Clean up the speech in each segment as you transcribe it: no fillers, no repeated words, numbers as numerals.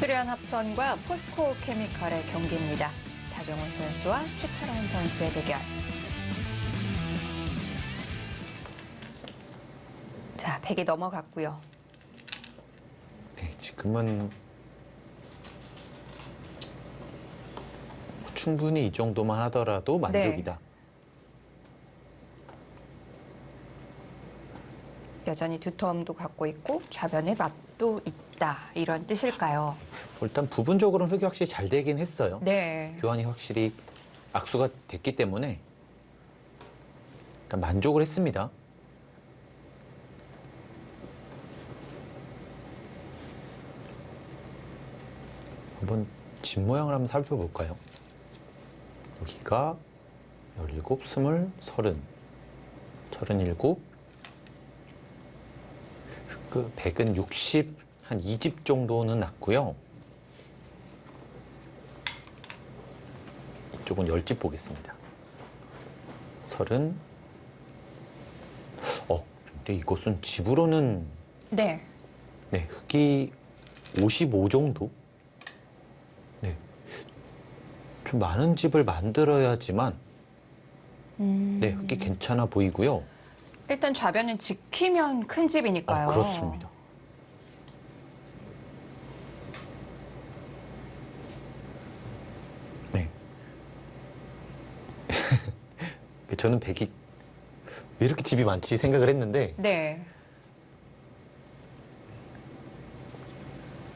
수련 합천과 포스코 케미칼의 경기입니다. 박영훈 선수와 최철환 선수의 대결. 자, 100이 넘어갔고요. 네, 지금은 충분히 이 정도만 하더라도 만족이다. 네. 여전히 두터움도 갖고 있고 좌변의 맛도 있다. 이런 뜻일까요? 일단 부분적으로는 흙이 확실히 잘 되긴 했어요. 네. 교환이 확실히 악수가 됐기 때문에 일단 만족을 했습니다. 한번 집 모양을 한번 살펴볼까요? 여기가 17, 20, 30, 37, 그 100은 60, 한 2집 정도는 났고요. 이쪽은 10집 보겠습니다. 30. 근데 이것은 집으로는 네. 네, 흙이 55 정도? 네. 좀 많은 집을 만들어야지만 네, 흙이 괜찮아 보이고요. 일단 좌변은 지키면 큰 집이니까요. 그렇습니다. 네. 저는 100이 왜 이렇게 집이 많지 생각을 했는데 네.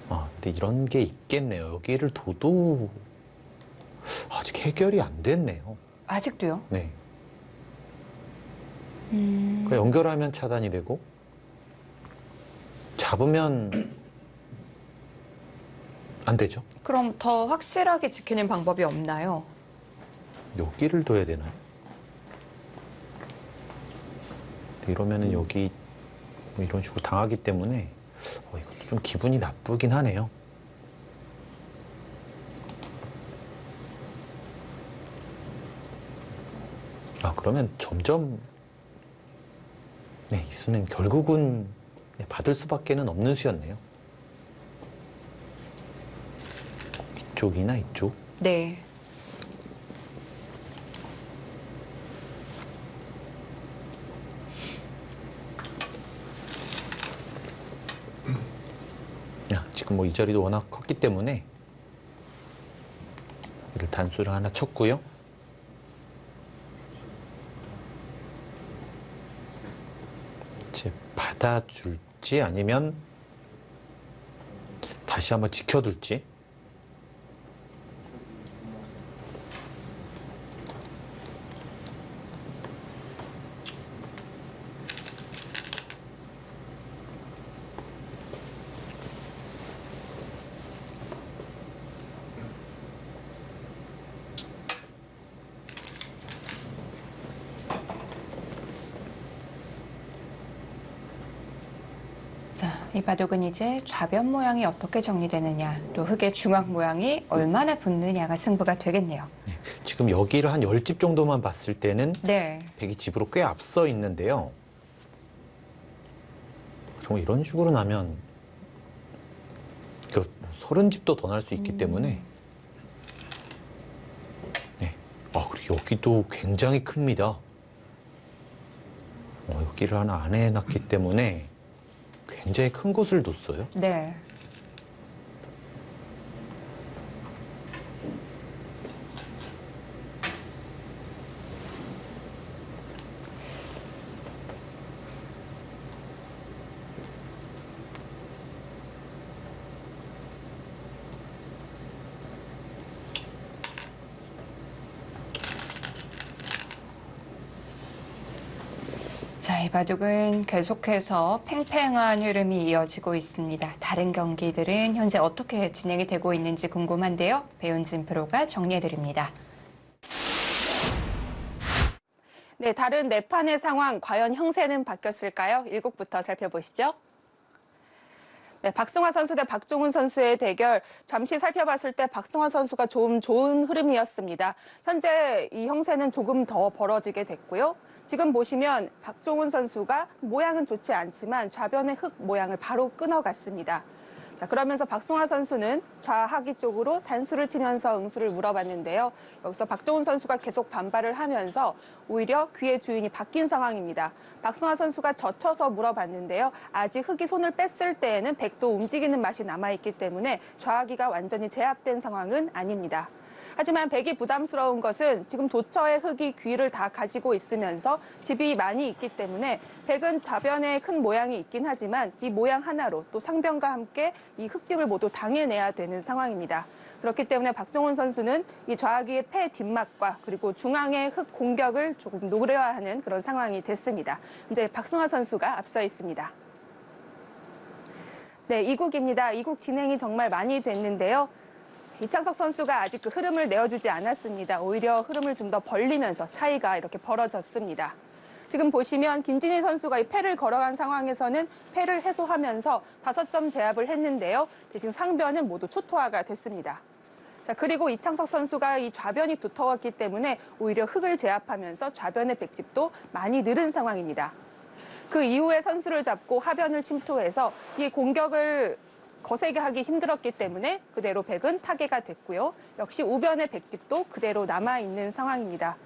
근데 이런 게 있겠네요. 여기를 둬도 아직 해결이 안 됐네요. 아직도요? 네. 그러니까 연결하면 차단이 되고 잡으면 안 되죠. 그럼 더 확실하게 지키는 방법이 없나요? 여기를 둬야 되나요? 이러면은 여기 뭐 이런 식으로 당하기 때문에 이것도 좀 기분이 나쁘긴 하네요. 그러면 점점 네, 이 수는 결국은 받을 수밖에는 없는 수였네요. 이쪽이나 이쪽. 네. 지금 뭐 이 자리도 워낙 컸기 때문에 이를 단수를 하나 쳤고요. 이제 받아줄지 아니면 다시 한번 지켜둘지. 자, 이 바둑은 이제 좌변 모양이 어떻게 정리되느냐, 또 흙의 중앙 모양이 얼마나 붙느냐가 승부가 되겠네요. 지금 여기를 한 10집 정도만 봤을 때는 네. 100이 집으로 꽤 앞서 있는데요. 정말 이런 식으로 나면 30집도 더 날 수 있기 때문에 네. 그리고 여기도 굉장히 큽니다. 여기를 하나 안 해놨기 때문에 굉장히 큰 곳을 뒀어요. 네. 자, 이 바둑은 계속해서 팽팽한 흐름이 이어지고 있습니다. 다른 경기들은 현재 어떻게 진행이 되고 있는지 궁금한데요. 배윤진 프로가 정리해드립니다. 네, 다른 네 판의 상황, 과연 형세는 바뀌었을까요? 1국부터 살펴보시죠. 네, 박승화 선수 대 박종훈 선수의 대결 잠시 살펴봤을 때 박승화 선수가 좀 좋은 흐름이었습니다. 현재 이 형세는 조금 더 벌어지게 됐고요. 지금 보시면 박종훈 선수가 모양은 좋지 않지만 좌변의 흙 모양을 바로 끊어갔습니다. 자, 자, 그러면서 박승화 선수는 좌하기 쪽으로 단수를 치면서 응수를 물어봤는데요. 여기서 박종훈 선수가 계속 반발을 하면서 오히려 귀의 주인이 바뀐 상황입니다. 박승화 선수가 젖혀서 물어봤는데요. 아직 흑이 손을 뺐을 때에는 백도 움직이는 맛이 남아있기 때문에 좌하기가 완전히 제압된 상황은 아닙니다. 하지만 백이 부담스러운 것은 지금 도처에 흑이 귀를 다 가지고 있으면서 집이 많이 있기 때문에 백은 좌변에 큰 모양이 있긴 하지만 이 모양 하나로 또 상변과 함께 이 흑집을 모두 당해내야 되는 상황입니다. 그렇기 때문에 박종훈 선수는 이 좌하기의 패 뒷맛과 그리고 중앙의 흑 공격을 조금 노려야 하는 그런 상황이 됐습니다. 이제 박승화 선수가 앞서 있습니다. 네, 2국입니다. 2국 진행이 정말 많이 됐는데요. 이창석 선수가 아직 그 흐름을 내어주지 않았습니다. 오히려 흐름을 좀 더 벌리면서 차이가 이렇게 벌어졌습니다. 지금 보시면 김진희 선수가 이 패를 걸어간 상황에서는 패를 해소하면서 5점 제압을 했는데요. 대신 상변은 모두 초토화가 됐습니다. 자, 그리고 이창석 선수가 이 좌변이 두터웠기 때문에 오히려 흑을 제압하면서 좌변의 백집도 많이 늘은 상황입니다. 그 이후에 선수를 잡고 하변을 침투해서 이 공격을 거세게 하기 힘들었기 때문에 그대로 백은 타개가 됐고요. 역시 우변의 백집도 그대로 남아있는 상황입니다.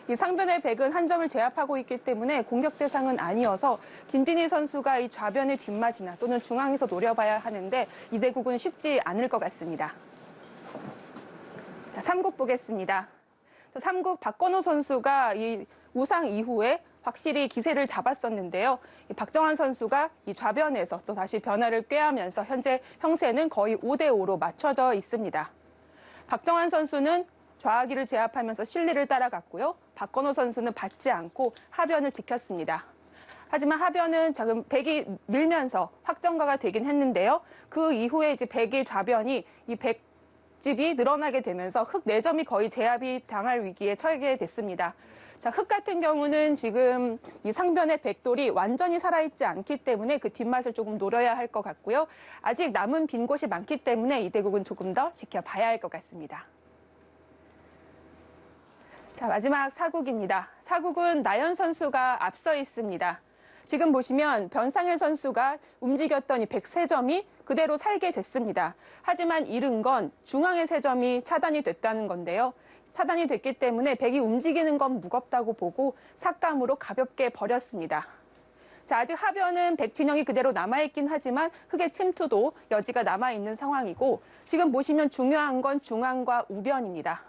이 상변의 백은 한 점을 제압하고 있기 때문에 공격 대상은 아니어서 김진희 선수가 이 좌변의 뒷맛이나 또는 중앙에서 노려봐야 하는데 이 대국은 쉽지 않을 것 같습니다. 자, 3국 보겠습니다. 3국 박건우 선수가 이 우상 이후에 확실히 기세를 잡았었는데요. 박정환 선수가 이 좌변에서 또 다시 변화를 꾀하면서 현재 형세는 거의 5대5로 맞춰져 있습니다. 박정환 선수는 좌하기를 제압하면서 실리를 따라갔고요. 박건호 선수는 받지 않고 하변을 지켰습니다. 하지만 하변은 지금 백이 밀면서 확정가가 되긴 했는데요. 그 이후에 이제 백의 좌변이 이 백집이 늘어나게 되면서 흑 4점이 거의 제압이 당할 위기에 처하게 됐습니다. 자, 흑 같은 경우는 지금 이 상변의 백돌이 완전히 살아있지 않기 때문에 그 뒷맛을 조금 노려야 할 것 같고요. 아직 남은 빈 곳이 많기 때문에 이 대국은 조금 더 지켜봐야 할 것 같습니다. 자, 마지막 4국입니다. 4국은 나연 선수가 앞서 있습니다. 지금 보시면 변상일 선수가 움직였던 이 103점이 그대로 살게 됐습니다. 하지만 잃은 건 중앙의 3점이 차단이 됐다는 건데요. 차단이 됐기 때문에 백이 움직이는 건 무겁다고 보고 삭감으로 가볍게 버렸습니다. 자, 아직 하변은 백 진영이 그대로 남아있긴 하지만 흑의 침투도 여지가 남아있는 상황이고 지금 보시면 중요한 건 중앙과 우변입니다.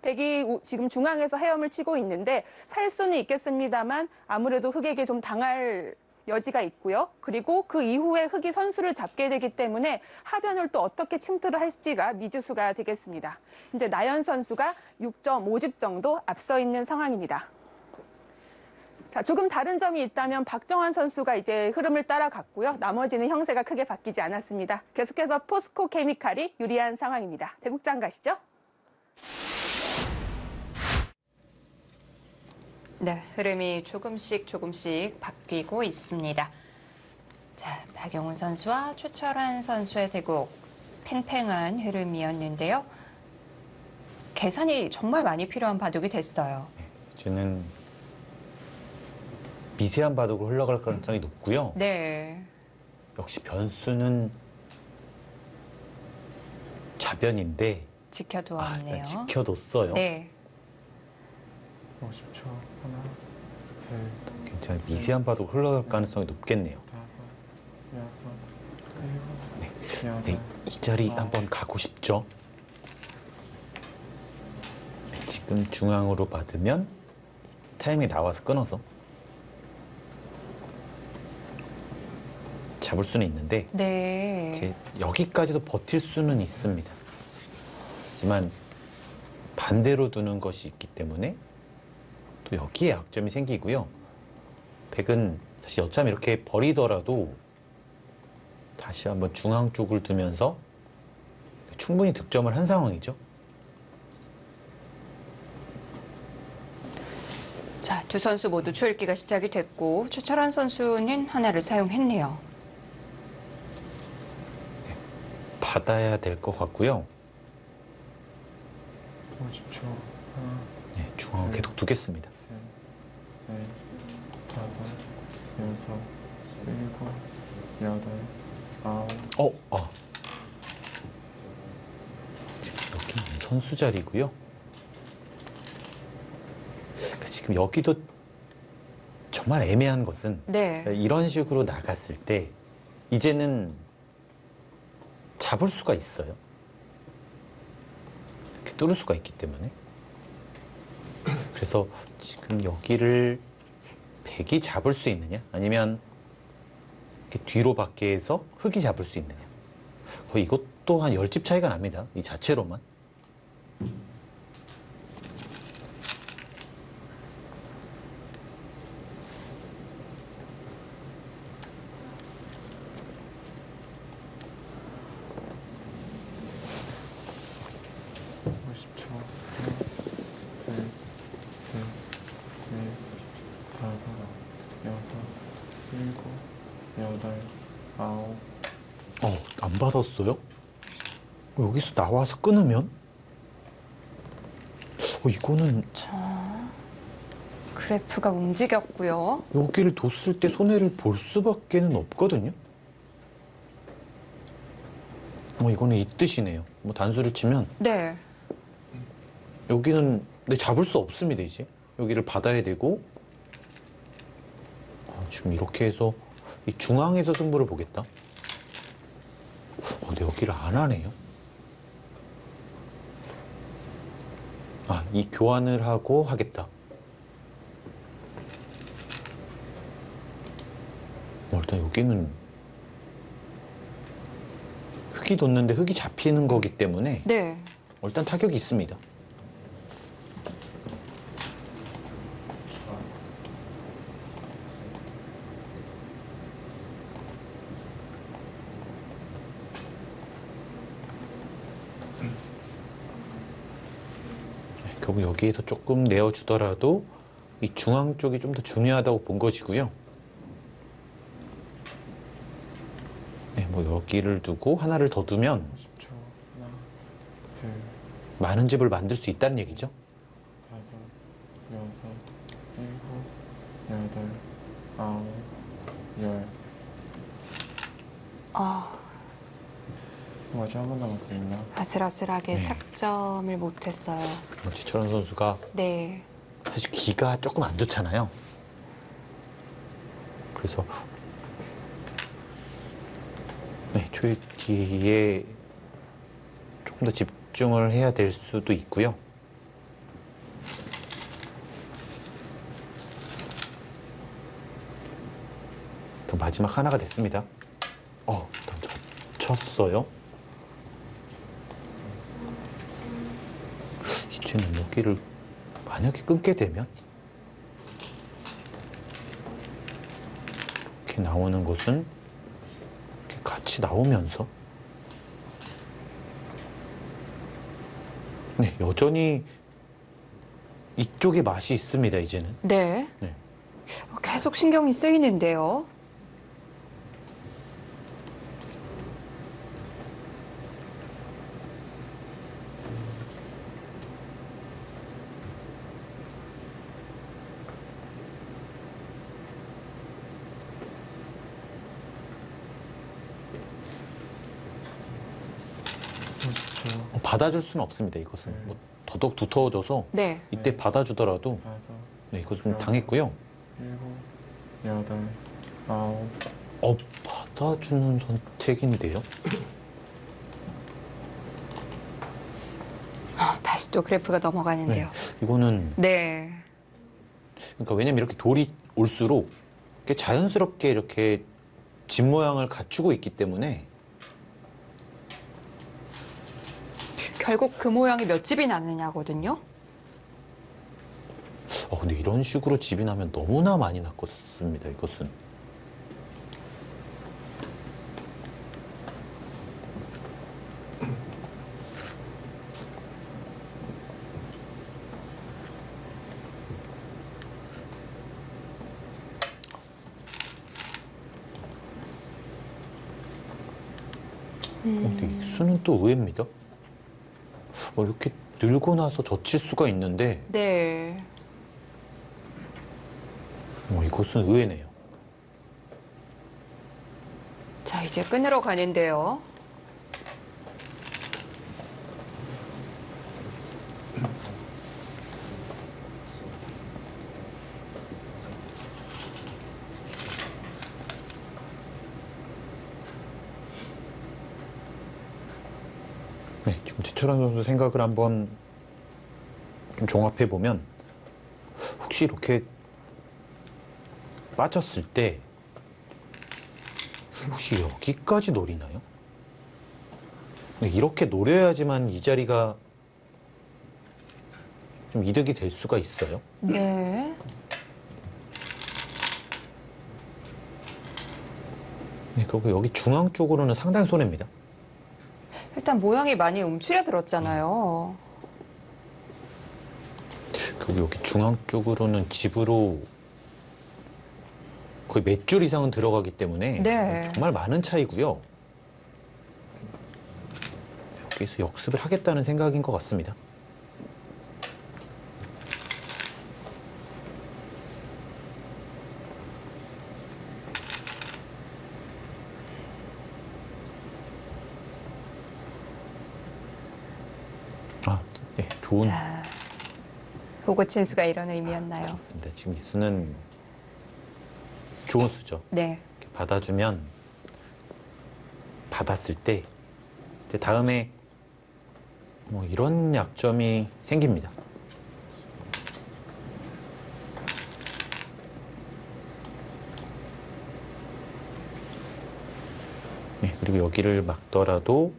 백이 지금 중앙에서 헤엄을 치고 있는데 살 수는 있겠습니다만 아무래도 흑에게 좀 당할 여지가 있고요. 그리고 그 이후에 흑이 선수를 잡게 되기 때문에 하변을 또 어떻게 침투를 할지가 미지수가 되겠습니다. 이제 나연 선수가 6.5집 정도 앞서 있는 상황입니다. 자, 조금 다른 점이 있다면 박정환 선수가 이제 흐름을 따라갔고요. 나머지는 형세가 크게 바뀌지 않았습니다. 계속해서 포스코 케미칼이 유리한 상황입니다. 대국장 가시죠. 네, 흐름이 조금씩 바뀌고 있습니다. 자, 박용훈 선수와 최철환 선수의 대국 팽팽한 흐름이었는데요. 계산이 정말 많이 필요한 바둑이 됐어요. 이제는 미세한 바둑으로 흘러갈 가능성이 높고요. 네. 역시 변수는 좌변인데 지켜두었네요. 지켜뒀어요. 네. 50초. 하나, 둘, 굉장히 미세한 바둑으로 흘러갈 가능성이 높겠네요. 5, 6, 7, 네, 8. 이 자리 한번 가고 싶죠. 네, 지금 중앙으로 받으면 타이밍이 나와서 끊어서 잡을 수는 있는데 네. 이제 여기까지도 버틸 수는 있습니다. 하지만 반대로 두는 것이 있기 때문에 또 여기에 약점이 생기고요. 백은 사실 어차피 이렇게 버리더라도 다시 한번 중앙 쪽을 두면서 충분히 득점을 한 상황이죠. 자, 두 선수 모두 초읽기가 시작이 됐고 최철환 선수는 하나를 사용했네요. 받아야 될 것 같고요. 50초. 하나, 네, 중앙을 계속 두겠습니다. 셋, 넷, 다섯, 여섯, 일곱, 여덟, 아홉, 선수 자리고요. 그러니까 지금 여기도 정말 애매한 것은 네. 이런 식으로 나갔을 때 이제는 잡을 수가 있어요. 이렇게 뚫을 수가 있기 때문에. 그래서 지금 여기를 백이 잡을 수 있느냐 아니면 이렇게 뒤로 밖에서 흙이 잡을 수 있느냐. 거의 이것도 한 10집 차이가 납니다. 이 자체로만. 다섯, 여섯, 일곱, 여덟, 아홉. 안 받았어요? 여기서 나와서 끊으면? 이거는 그래프가 움직였고요. 여기를 뒀을 때 손해를 볼 수밖에는 없거든요. 이거는 이 뜻이네요. 단수를 치면 네. 여기는 잡을 수 없습니다. 이제 여기를 받아야 되고 지금 이렇게 해서 이 중앙에서 승부를 보겠다. 근데 여기를 안 하네요. 이 교환을 하고 하겠다. 일단 여기는 흙이 돋는데 흙이 잡히는 거기 때문에 네. 일단 타격이 있습니다. 결국 여기에서 조금 내어주더라도 이 중앙 쪽이 좀 더 중요하다고 본 것이고요. 네, 여기를 두고 하나를 더 두면 10초. 하나, 둘, 많은 집을 만들 수 있다는 얘기죠. 다섯, 여섯, 일곱, 여덟, 아홉, 열. 아직 한 번 남았습니다. 아슬아슬하게 네. 착점을 못했어요. 최철원 선수가 네. 사실 기가 조금 안 좋잖아요. 그래서 초읽기에 조금 더 집중을 해야 될 수도 있고요. 또 마지막 하나가 됐습니다. 일단 쳤어요. 이제는 여기를 만약에 끊게 되면 이렇게 나오는 것은 이렇게 같이 나오면서 여전히 이쪽에 맛이 있습니다. 이제는. 네. 네. 계속 신경이 쓰이는데요. 받아줄 수는 없습니다. 이것은 더더욱 두터워져서 네. 이때 받아주더라도 다섯, 이것은 당했고요. 일곱, 여덟, 아홉. 받아주는 선택인데요. 다시 또 그래프가 넘어가는데요. 이거는 네. 그러니까 왜냐면 이렇게 돌이 올수록 이렇게 자연스럽게 이렇게 집 모양을 갖추고 있기 때문에 결국 그 모양이 몇 집이 났느냐거든요. 근데 이런 식으로 집이 나면 너무나 많이 났겠습니다. 이것은. 근데 이 수는 또 의외입니다. 이렇게 늘고 나서 젖힐 수가 있는데 네. 이것은 의외네요. 자, 이제 끊으러 가는데요. 네, 지금 최철환 선수 생각을 한번 좀 종합해 보면 혹시 이렇게 빠졌을 때 혹시 여기까지 노리나요? 네, 이렇게 노려야지만 이 자리가 좀 이득이 될 수가 있어요. 네. 네, 그리고 여기 중앙 쪽으로는 상당히 손해입니다. 일단 모양이 많이 움츠려들었잖아요. 그리고 여기 중앙 쪽으로는 집으로 거의 몇 줄 이상은 들어가기 때문에 네. 정말 많은 차이고요. 여기서 역습을 하겠다는 생각인 것 같습니다. 아, 네, 좋은. 자, 호고친 수가 이런 의미였나요? 좋습니다. 지금 이 수는 좋은 수죠. 네. 이렇게 받아주면 받았을 때 이제 다음에 뭐 이런 약점이 생깁니다. 네, 그리고 여기를 막더라도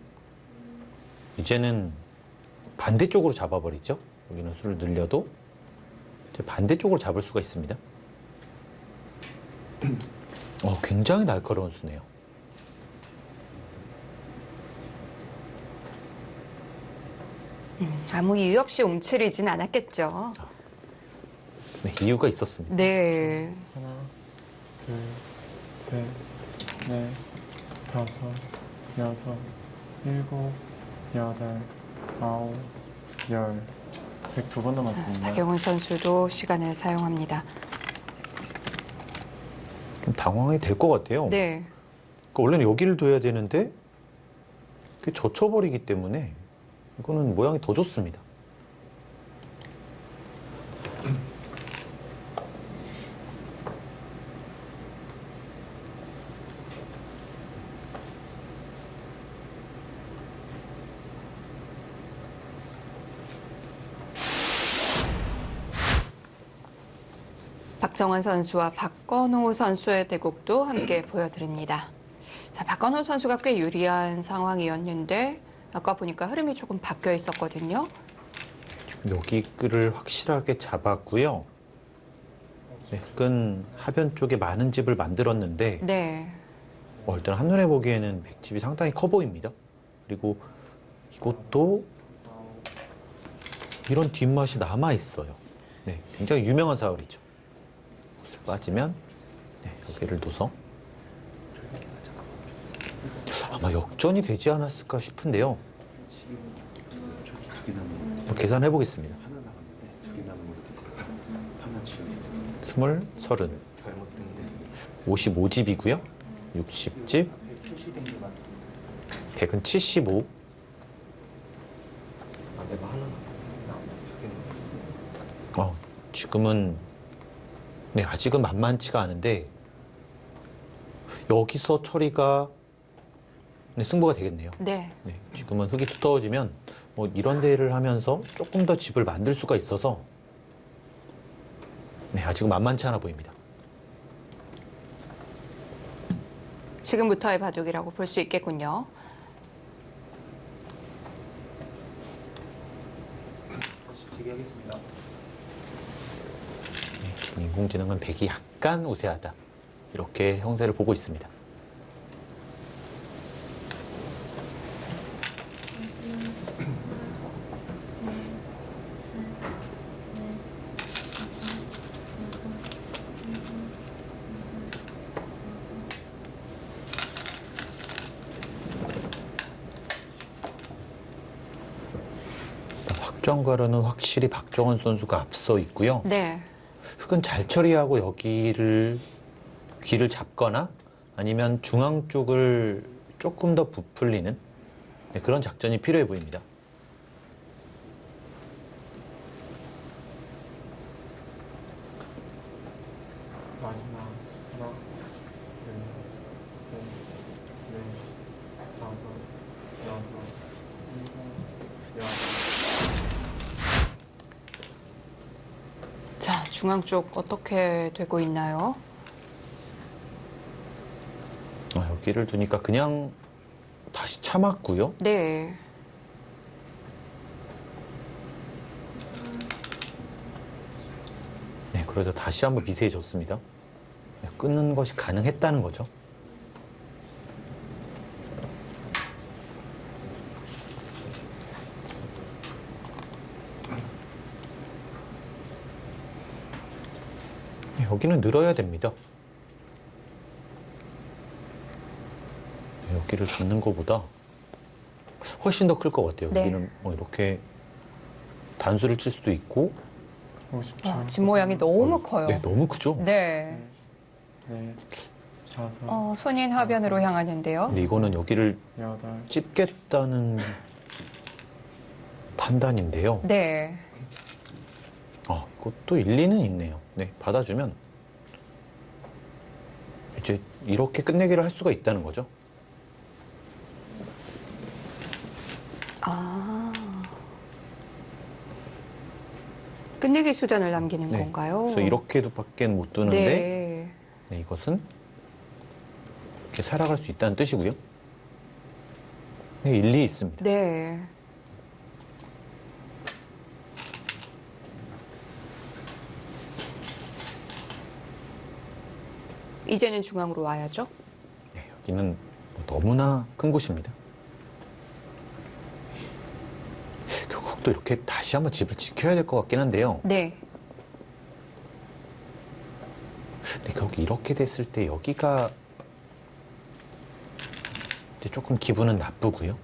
이제는 반대쪽으로 잡아버리죠. 여기는 수를 늘려도 이제 반대쪽으로 잡을 수가 있습니다. 굉장히 날카로운 수네요. 아무 이유 없이 움츠리진 않았겠죠. 네, 이유가 있었습니다. 네. 하나, 둘, 셋, 넷, 다섯, 여섯, 일곱, 여덟, 아홉, 열. 102번 남았습니다. 박영훈 선수도 시간을 사용합니다. 좀 당황이 될 것 같아요. 네. 그러니까 원래는 여기를 둬야 되는데 그게 젖혀버리기 때문에 이거는 모양이 더 좋습니다. 박정환 선수와 박건호 선수의 대국도 함께 보여드립니다. 자, 박건호 선수가 꽤 유리한 상황이었는데 아까 보니까 흐름이 조금 바뀌어 있었거든요. 여기를 확실하게 잡았고요. 네, 흑은 하변 쪽에 많은 집을 만들었는데 네. 일단 한눈에 보기에는 백집이 상당히 커 보입니다. 그리고 이것도 이런 뒷맛이 남아 있어요. 네, 굉장히 유명한 사월이죠. 곳을 빠지면 네, 여기를 둬서 아마 역전이 되지 않았을까 싶은데요. 계산해 보겠습니다. 하나 나갔는데 두 개 남은 걸로 돼서 하나 지우겠습니다. 스물, 서른, 55집이고요. 60집, 100은 75. 지금은 네, 아직은 만만치가 않은데 여기서 처리가 네, 승부가 되겠네요. 네. 네, 지금은 흙이 두터워지면 뭐 이런 데를 하면서 조금 더 집을 만들 수가 있어서 네, 아직은 만만치 않아 보입니다. 지금부터의 바둑이라고 볼 수 있겠군요. 네, 지금 인공지능은 100이 약간 우세하다. 이렇게 형세를 보고 있습니다. 확정가로는 확실히 박정원 선수가 앞서 있고요. 네. 흙은 잘 처리하고 여기를 귀를 잡거나 아니면 중앙 쪽을 조금 더 부풀리는 네, 그런 작전이 필요해 보입니다. 마지막 하나, 둘, 셋, 넷, 다섯, 여섯, 일곱, 중앙 쪽 어떻게 되고 있나요? 여기를 두니까 그냥 다시 참았고요. 네. 네, 그래서 다시 한번 미세해졌습니다. 네, 끊는 것이 가능했다는 거죠. 네, 여기는 늘어야 됩니다. 네, 여기를 잡는 것보다 훨씬 더 클 것 같아요. 네. 여기는 뭐 이렇게 단수를 칠 수도 있고 50초. 집 모양이 너무 커요. 네, 너무 크죠? 네. 넷, 다섯, 손인 하변으로 향하는데요. 근데 이거는 여기를 여덟, 찝겠다는 판단인데요. 네. 이것도 일리는 있네요. 네, 받아주면 이제 이렇게 끝내기를 할 수가 있다는 거죠. 아. 끝내기 수단을 남기는 네. 건가요? 그래서 이렇게도밖에 못 두는데 네. 네, 이것은 이렇게 살아갈 수 있다는 뜻이고요. 네, 일리 있습니다. 네. 이제는 중앙으로 와야죠. 네, 여기는 너무나 큰 곳입니다. 결국 또 이렇게 다시 한번 집을 지켜야 될 것 같긴 한데요. 네. 근데 결국 이렇게 됐을 때 여기가 이제 조금 기분은 나쁘고요.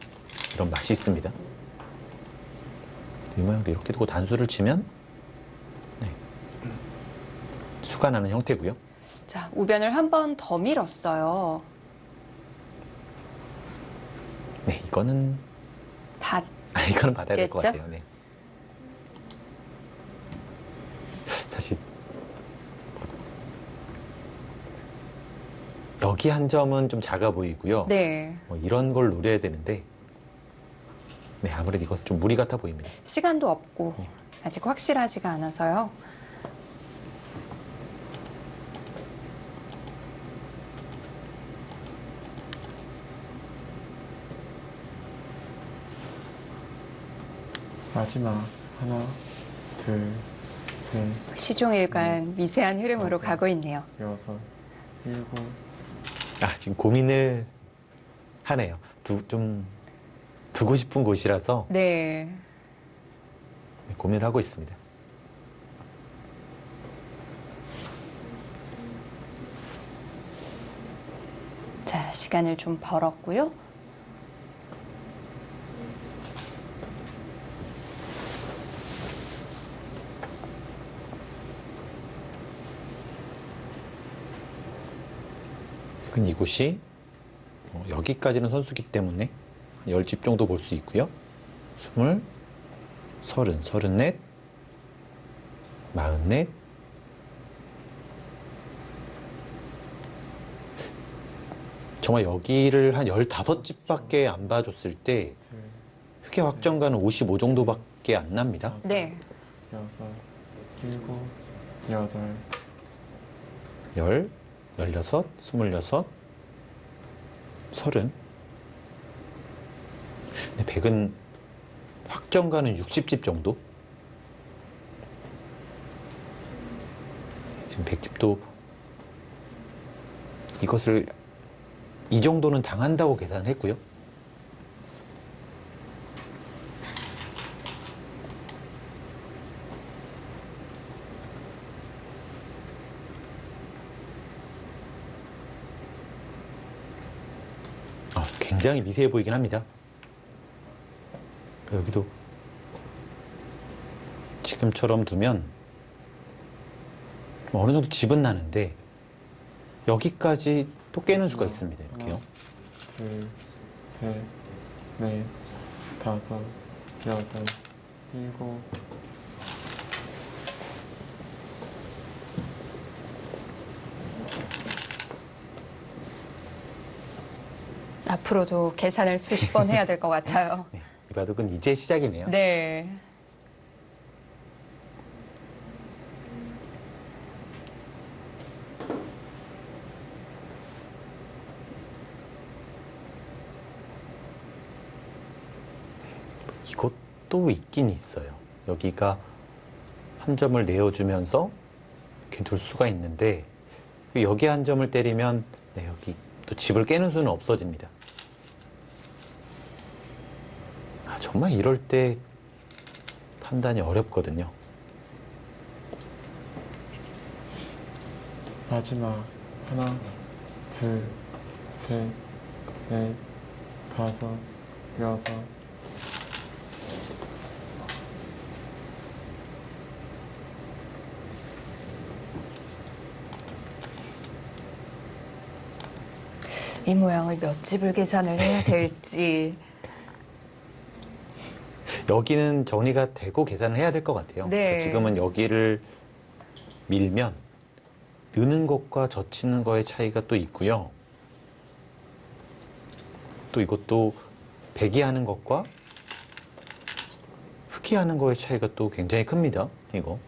이런 맛이 있습니다. 이 모양도 이렇게 두고 단수를 치면 네, 수가 나는 형태고요. 자, 우변을 한 번 더 밀었어요. 네, 이거는 밭. 이거는 받아야 될 것 겠죠? 같아요. 네. 사실 여기 한 점은 좀 작아 보이고요. 네. 뭐 이런 걸 노려야 되는데 네, 아무래도 이것은 좀 무리 같아 보입니다. 시간도 없고 아직 확실하지가 않아서요. 마지막 하나, 둘, 셋, 시종일관 미세한 흐름으로 맞아요. 가고 있네요. 여섯, 일곱, 지금 고민을 하네요. 좀 두고 싶은 곳이라서 네. 고민을 하고 있습니다. 자, 시간을 좀 벌었고요. 지금 이곳이 여기까지는 선수기 때문에 10집 정도 볼 수 있고요. 20, 30, 34, 44, 정말 여기를 한 15집밖에 안 봐줬을 때 둘, 흑해 확정가는 55 정도밖에 안 납니다. 다섯, 네. 여섯, 일곱, 여덟, 10, 16, 26, 30. 근데 100은 확정가는 60집 정도? 지금 100집도 이것을 이 정도는 당한다고 계산했고요. 굉장히 미세해 보이긴 합니다. 여기도 지금처럼 두면 어느 정도 집은 나는데 여기까지 또 깨는 수가 있습니다. 이렇게요. 둘, 셋, 넷, 다섯, 여섯, 일곱, 앞으로도 계산을 수십 번 해야 될 것 같아요. 네, 이 바둑은 이제 시작이네요. 네. 이것도 있긴 있어요. 여기가 한 점을 내어주면서 이렇게 둘 수가 있는데 여기 한 점을 때리면 네, 여기 또 집을 깨는 수는 없어집니다. 정말 이럴 때 판단이 어렵거든요. 마지막 하나, 둘, 셋, 넷, 다섯, 여섯. 이 모양을 몇 집을 계산을 해야 될지. 여기는 정리가 되고 계산을 해야 될 것 같아요. 네. 그러니까 지금은 여기를 밀면 느는 것과 젖히는 거의 차이가 또 있고요. 또 이것도 배기 하는 것과 흙이 하는 거의 차이가 또 굉장히 큽니다. 이거.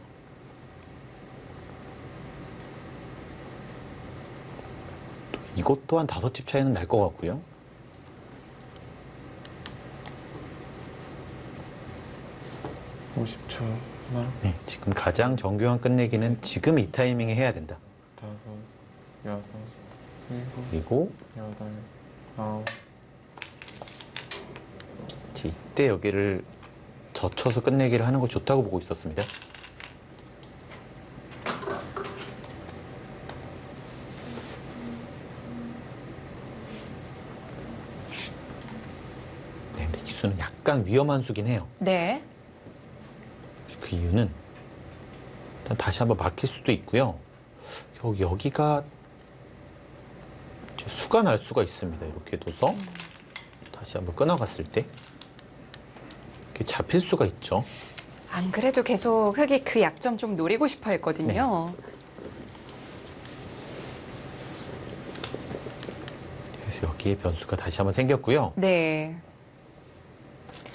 이것 또한 5집 차이는 날 것 같고요. (50초) 하나, 네, 지금 가장 정교한 끝내기는 지금 이 타이밍에 해야 된다. 다섯, 여섯, 일곱, 그리고 여덟, 아홉. 이때 여기를 젖혀서 끝내기를 하는 거 좋다고 보고 있었습니다. 네, 근데 이 수는 약간 위험한 수긴 해요. 네. 그 이유는 일단 다시 한번 막힐 수도 있고요. 여기가 이제 수가 날 수가 있습니다. 이렇게 둬서 다시 한번 끊어갔을 때 이렇게 잡힐 수가 있죠. 안 그래도 계속 흙이 그 약점 좀 노리고 싶어 했거든요. 그래서 여기에 변수가 다시 한번 생겼고요. 네.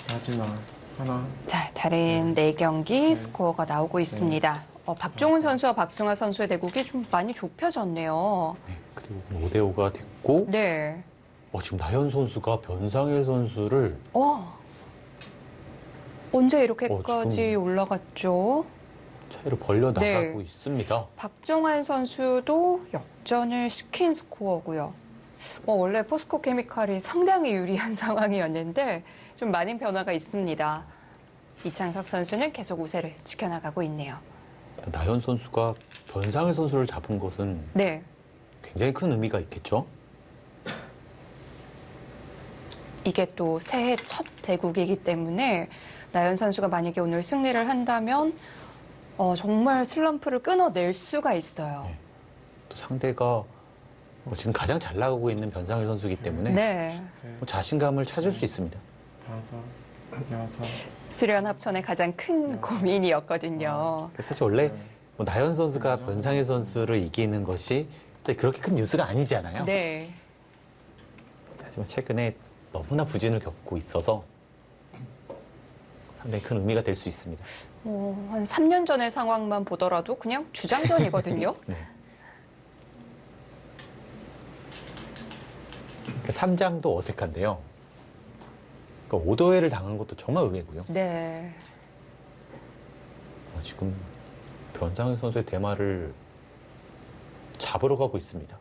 마지막 하나, 자, 다른 네 경기 스코어가 나오고 있습니다. 박종훈 선수와 박승아 선수의 대국이 좀 많이 좁혀졌네요. 네, 그리고 5대5가 됐고 네. 지금 나현 선수가 변상일 선수를 언제 이렇게까지 지금 올라갔죠? 차이로 벌려 네. 나가고 있습니다. 박정환 선수도 역전을 시킨 스코어고요. 원래 포스코 케미칼이 상당히 유리한 상황이었는데 좀 많은 변화가 있습니다. 이창석 선수는 계속 우세를 지켜나가고 있네요. 나현 선수가 변상일 선수를 잡은 것은 네. 굉장히 큰 의미가 있겠죠. 이게 또 새해 첫 대국이기 때문에 나연 선수가 만약에 오늘 승리를 한다면 정말 슬럼프를 끊어낼 수가 있어요. 네. 또 상대가 지금 가장 잘 나가고 있는 변상일 선수이기 때문에 네. 셋, 자신감을 찾을 수 있습니다. 다섯, 여섯. 수련 합천의 가장 큰 고민이었거든요. 사실 원래 네. 나현 선수가 변상일 선수를 이기는 것이 그렇게 큰 뉴스가 아니잖아요. 네. 하지만 최근에 너무나 부진을 겪고 있어서 상당히 큰 의미가 될 수 있습니다. 한 3년 전의 상황만 보더라도 그냥 주장전이거든요. 네. 그러니까 3장도 어색한데요. 그러니까 5도회를 당한 것도 정말 의외고요. 네. 지금 변상일 선수의 대마를 잡으러 가고 있습니다.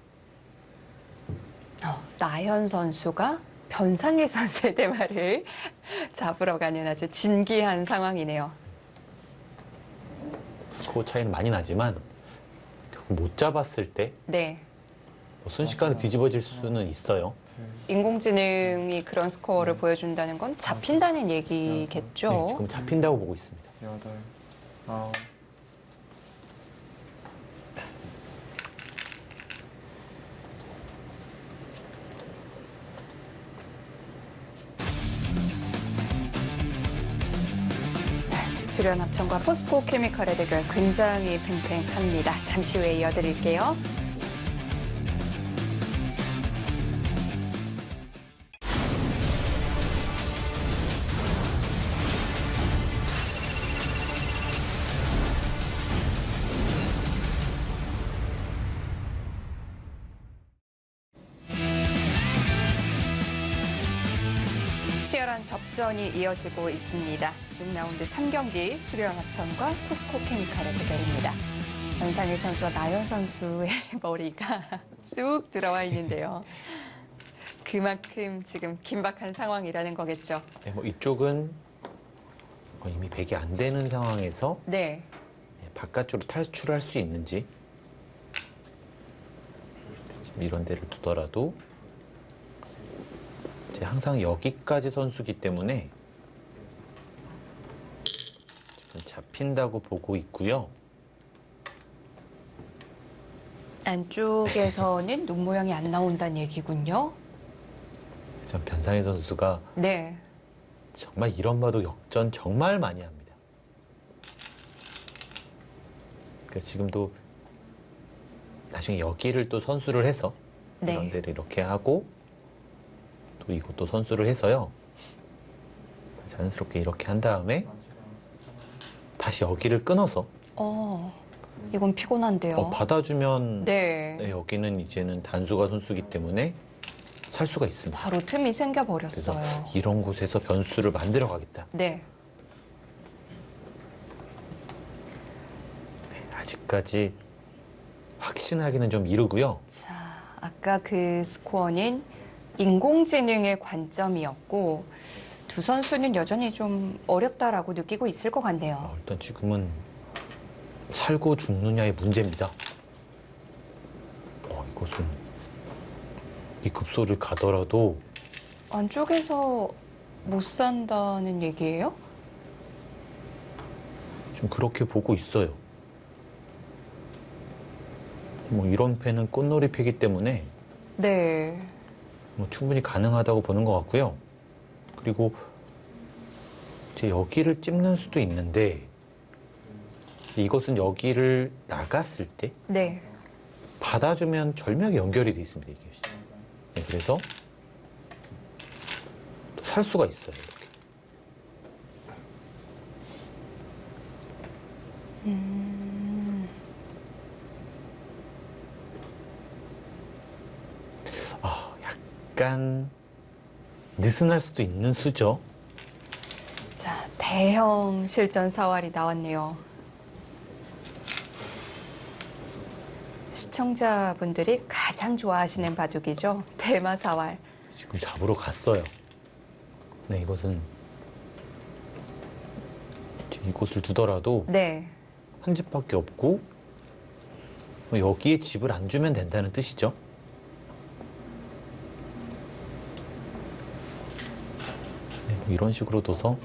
나현 선수가 변상일 선수의 대마를 잡으러 가는 아주 진기한 상황이네요. 스코어 차이는 많이 나지만 결국 못 잡았을 때 네. 순식간에 뒤집어질 수는 있어요. 인공지능이 그런 스코어를 보여준다는 건 잡힌다는 얘기겠죠. 네, 지금 잡힌다고 보고 있습니다. 여덟, 아홉. 수련 합천과 포스코 케미칼의 대결 굉장히 팽팽합니다. 잠시 후에 이어드릴게요. 치열한 접전이 이어지고 있습니다. 6라운드 3경기 수려합천과 포스코 케미칼의 대결입니다. 변상일 선수와 나연 선수의 머리가 쑥 들어와 있는데요. 그만큼 지금 긴박한 상황이라는 거겠죠. 네, 뭐 이쪽은 이미 100이 안 되는 상황에서 네. 바깥쪽으로 탈출할 수 있는지 지금 이런 데를 두더라도 이제 항상 여기까지 선수기 때문에 지금 잡힌다고 보고 있고요. 안쪽에서는 눈 모양이 안 나온다는 얘기군요. 참 변상희 선수가 네. 정말 이런 봐도 역전 정말 많이 합니다. 그러니까 지금도 나중에 여기를 또 선수를 해서 네. 이런 데를 이렇게 하고 또 이것도 선수를 해서요. 자연스럽게 이렇게 한 다음에 다시 여기를 끊어서 이건 피곤한데요. 받아주면 네. 네, 여기는 이제는 단수가 선수기 때문에 살 수가 있습니다. 바로 틈이 그래서 생겨버렸어요. 이런 곳에서 변수를 만들어 가겠다. 네. 아직까지 확신하기는 좀 이르고요. 자, 아까 그 스코어는 인공지능의 관점이었고 두 선수는 여전히 좀 어렵다라고 느끼고 있을 것 같네요. 일단 지금은 살고 죽느냐의 문제입니다. 이것은 이 급소를 가더라도 안쪽에서 못 산다는 얘기예요? 좀 그렇게 보고 있어요. 뭐 이런 패는 꽃놀이 패기 때문에 네. 뭐 충분히 가능하다고 보는 것 같고요. 그리고 이제 여기를 찝는 수도 있는데 이것은 여기를 나갔을 때 네. 받아주면 절묘하게 연결이 돼 있습니다. 이게. 네, 그래서 또 살 수가 있어요. 이렇게. 약간 느슨할 수도 있는 수죠. 자, 대형 실전 사활이 나왔네요. 시청자분들이 가장 좋아하시는 바둑이죠. 대마 사활. 지금 잡으러 갔어요. 네, 이것은 이곳을 두더라도 네. 한 집밖에 없고 여기에 집을 안 주면 된다는 뜻이죠. 네, 뭐 이런 식으로 둬서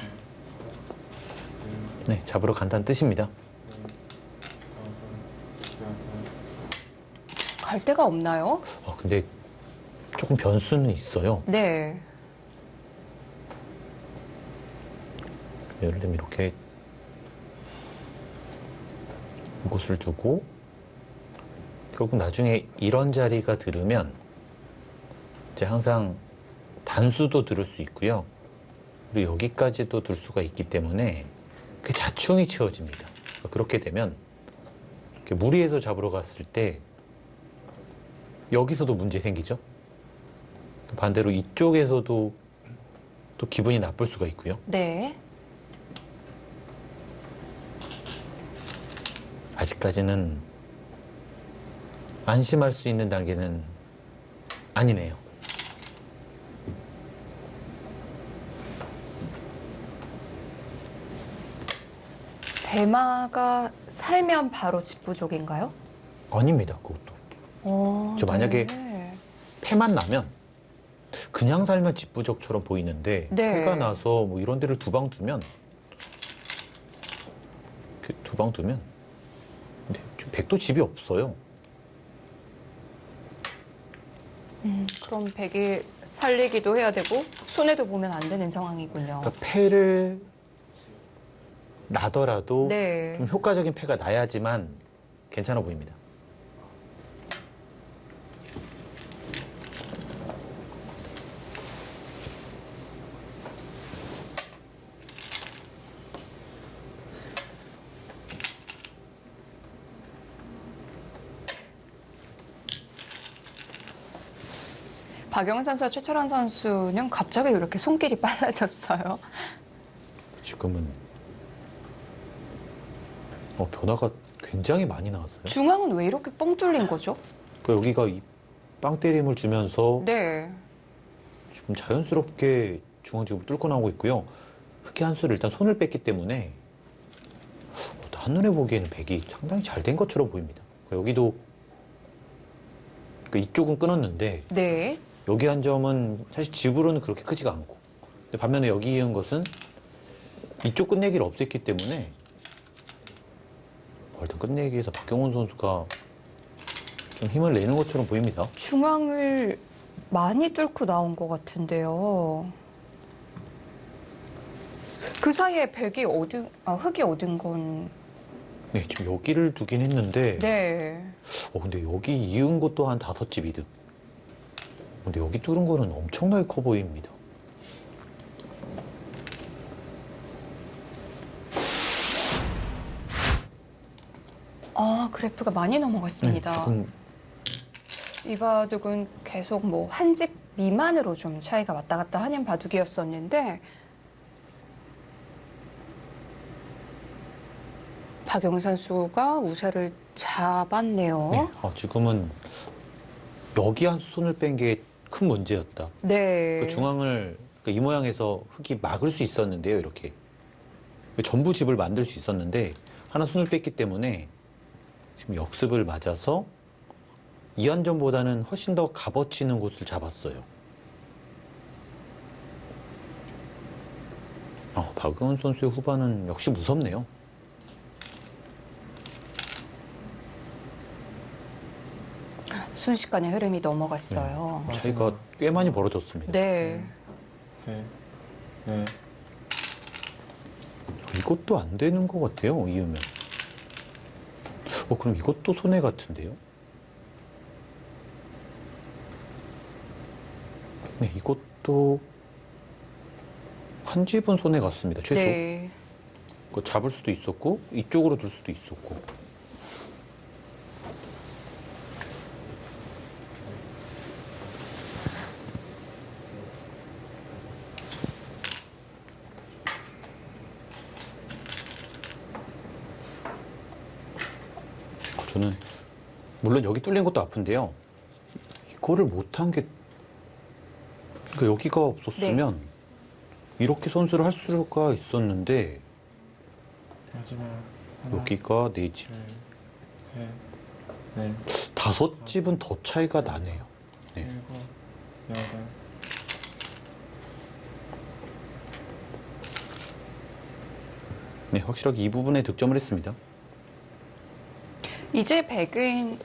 네, 잡으러 간다는 뜻입니다. 갈 데가 없나요? 근데 조금 변수는 있어요. 네. 예를 들면 이렇게 이곳을 두고 결국 나중에 이런 자리가 들으면 이제 항상 단수도 들을 수 있고요. 그리고 여기까지도 둘 수가 있기 때문에 그 자충이 채워집니다. 그렇게 되면 이렇게 무리해서 잡으러 갔을 때 여기서도 문제 생기죠. 반대로 이쪽에서도 또 기분이 나쁠 수가 있고요. 네. 아직까지는 안심할 수 있는 단계는 아니네요. 대마가 살면 바로 집부족인가요? 아닙니다, 그것도. 저 만약에 네. 패만 나면 그냥 살면 집부족처럼 보이는데 네. 패가 나서 뭐 이런 데를 두 방 두면 근데 지금 백도 집이 없어요. 그럼 백이 살리기도 해야 되고 손해도 보면 안 되는 상황이군요. 그러니까 패를 나더라도 네. 좀 효과적인 패가 나야지만 괜찮아 보입니다. 박영은 선수와 최철원 선수는 갑자기 이렇게 손길이 빨라졌어요. 지금은 변화가 굉장히 많이 나왔어요. 중앙은 왜 이렇게 뻥 뚫린 거죠? 그러니까 여기가 이 빵 때림을 주면서 네. 지금 자연스럽게 중앙 지금 뚫고 나오고 있고요. 흑의 한 수를 일단 손을 뺐기 때문에 한눈에 보기에는 백이 상당히 잘 된 것처럼 보입니다. 그러니까 여기도 그러니까 이쪽은 끊었는데 네. 여기 한 점은 사실 집으로는 그렇게 크지가 않고 근데 반면에 여기 이은 것은 이쪽 끝내기를 없앴기 때문에 일단 끝내기에서 박경훈 선수가 좀 힘을 내는 것처럼 보입니다. 중앙을 많이 뚫고 나온 것 같은데요. 그 사이에 흑이 얻은 건 네, 지금 여기를 두긴 했는데 네. 근데 여기 이은 것도 한 5집 이득. 근데 여기 뚫은 거는 엄청나게 커 보입니다. 그래프가 많이 넘어갔습니다. 네, 지금 이 바둑은 계속 뭐 한 집 미만으로 좀 차이가 왔다 갔다 하는 바둑이었었는데 박영은 선수가 우세를 잡았네요. 네, 지금은 여기 한 손을 뺀 게 큰 문제였다. 네. 그 중앙을 그러니까 이 모양에서 흑이 막을 수 있었는데요, 이렇게 전부 집을 만들 수 있었는데 하나 손을 뺐기 때문에 지금 역습을 맞아서 이한전보다는 훨씬 더 값어치는 곳을 잡았어요. 박영은 선수의 후반은 역시 무섭네요. 순식간에 흐름이 넘어갔어요. 차이가 꽤 많이 벌어졌습니다. 네. 셋, 넷, 이것도 안 되는 것 같아요, 이으면. 그럼 이것도 손해 같은데요? 네, 이것도 한 집은 손해 같습니다, 최소. 네. 그거 잡을 수도 있었고, 이쪽으로 둘 수도 있었고. 저는 물론 여기 뚫린 것도 아픈데요. 이거를 못한 게 그러니까 여기가 없었으면 이렇게 선수를 할 수가 있었는데 마지막 하나, 여기가 4집, 둘, 셋, 넷, 5집은 더 차이가 나네요. 네. 일곱, 여덟, 네, 확실하게 이 부분에 득점을 했습니다. 이제 백은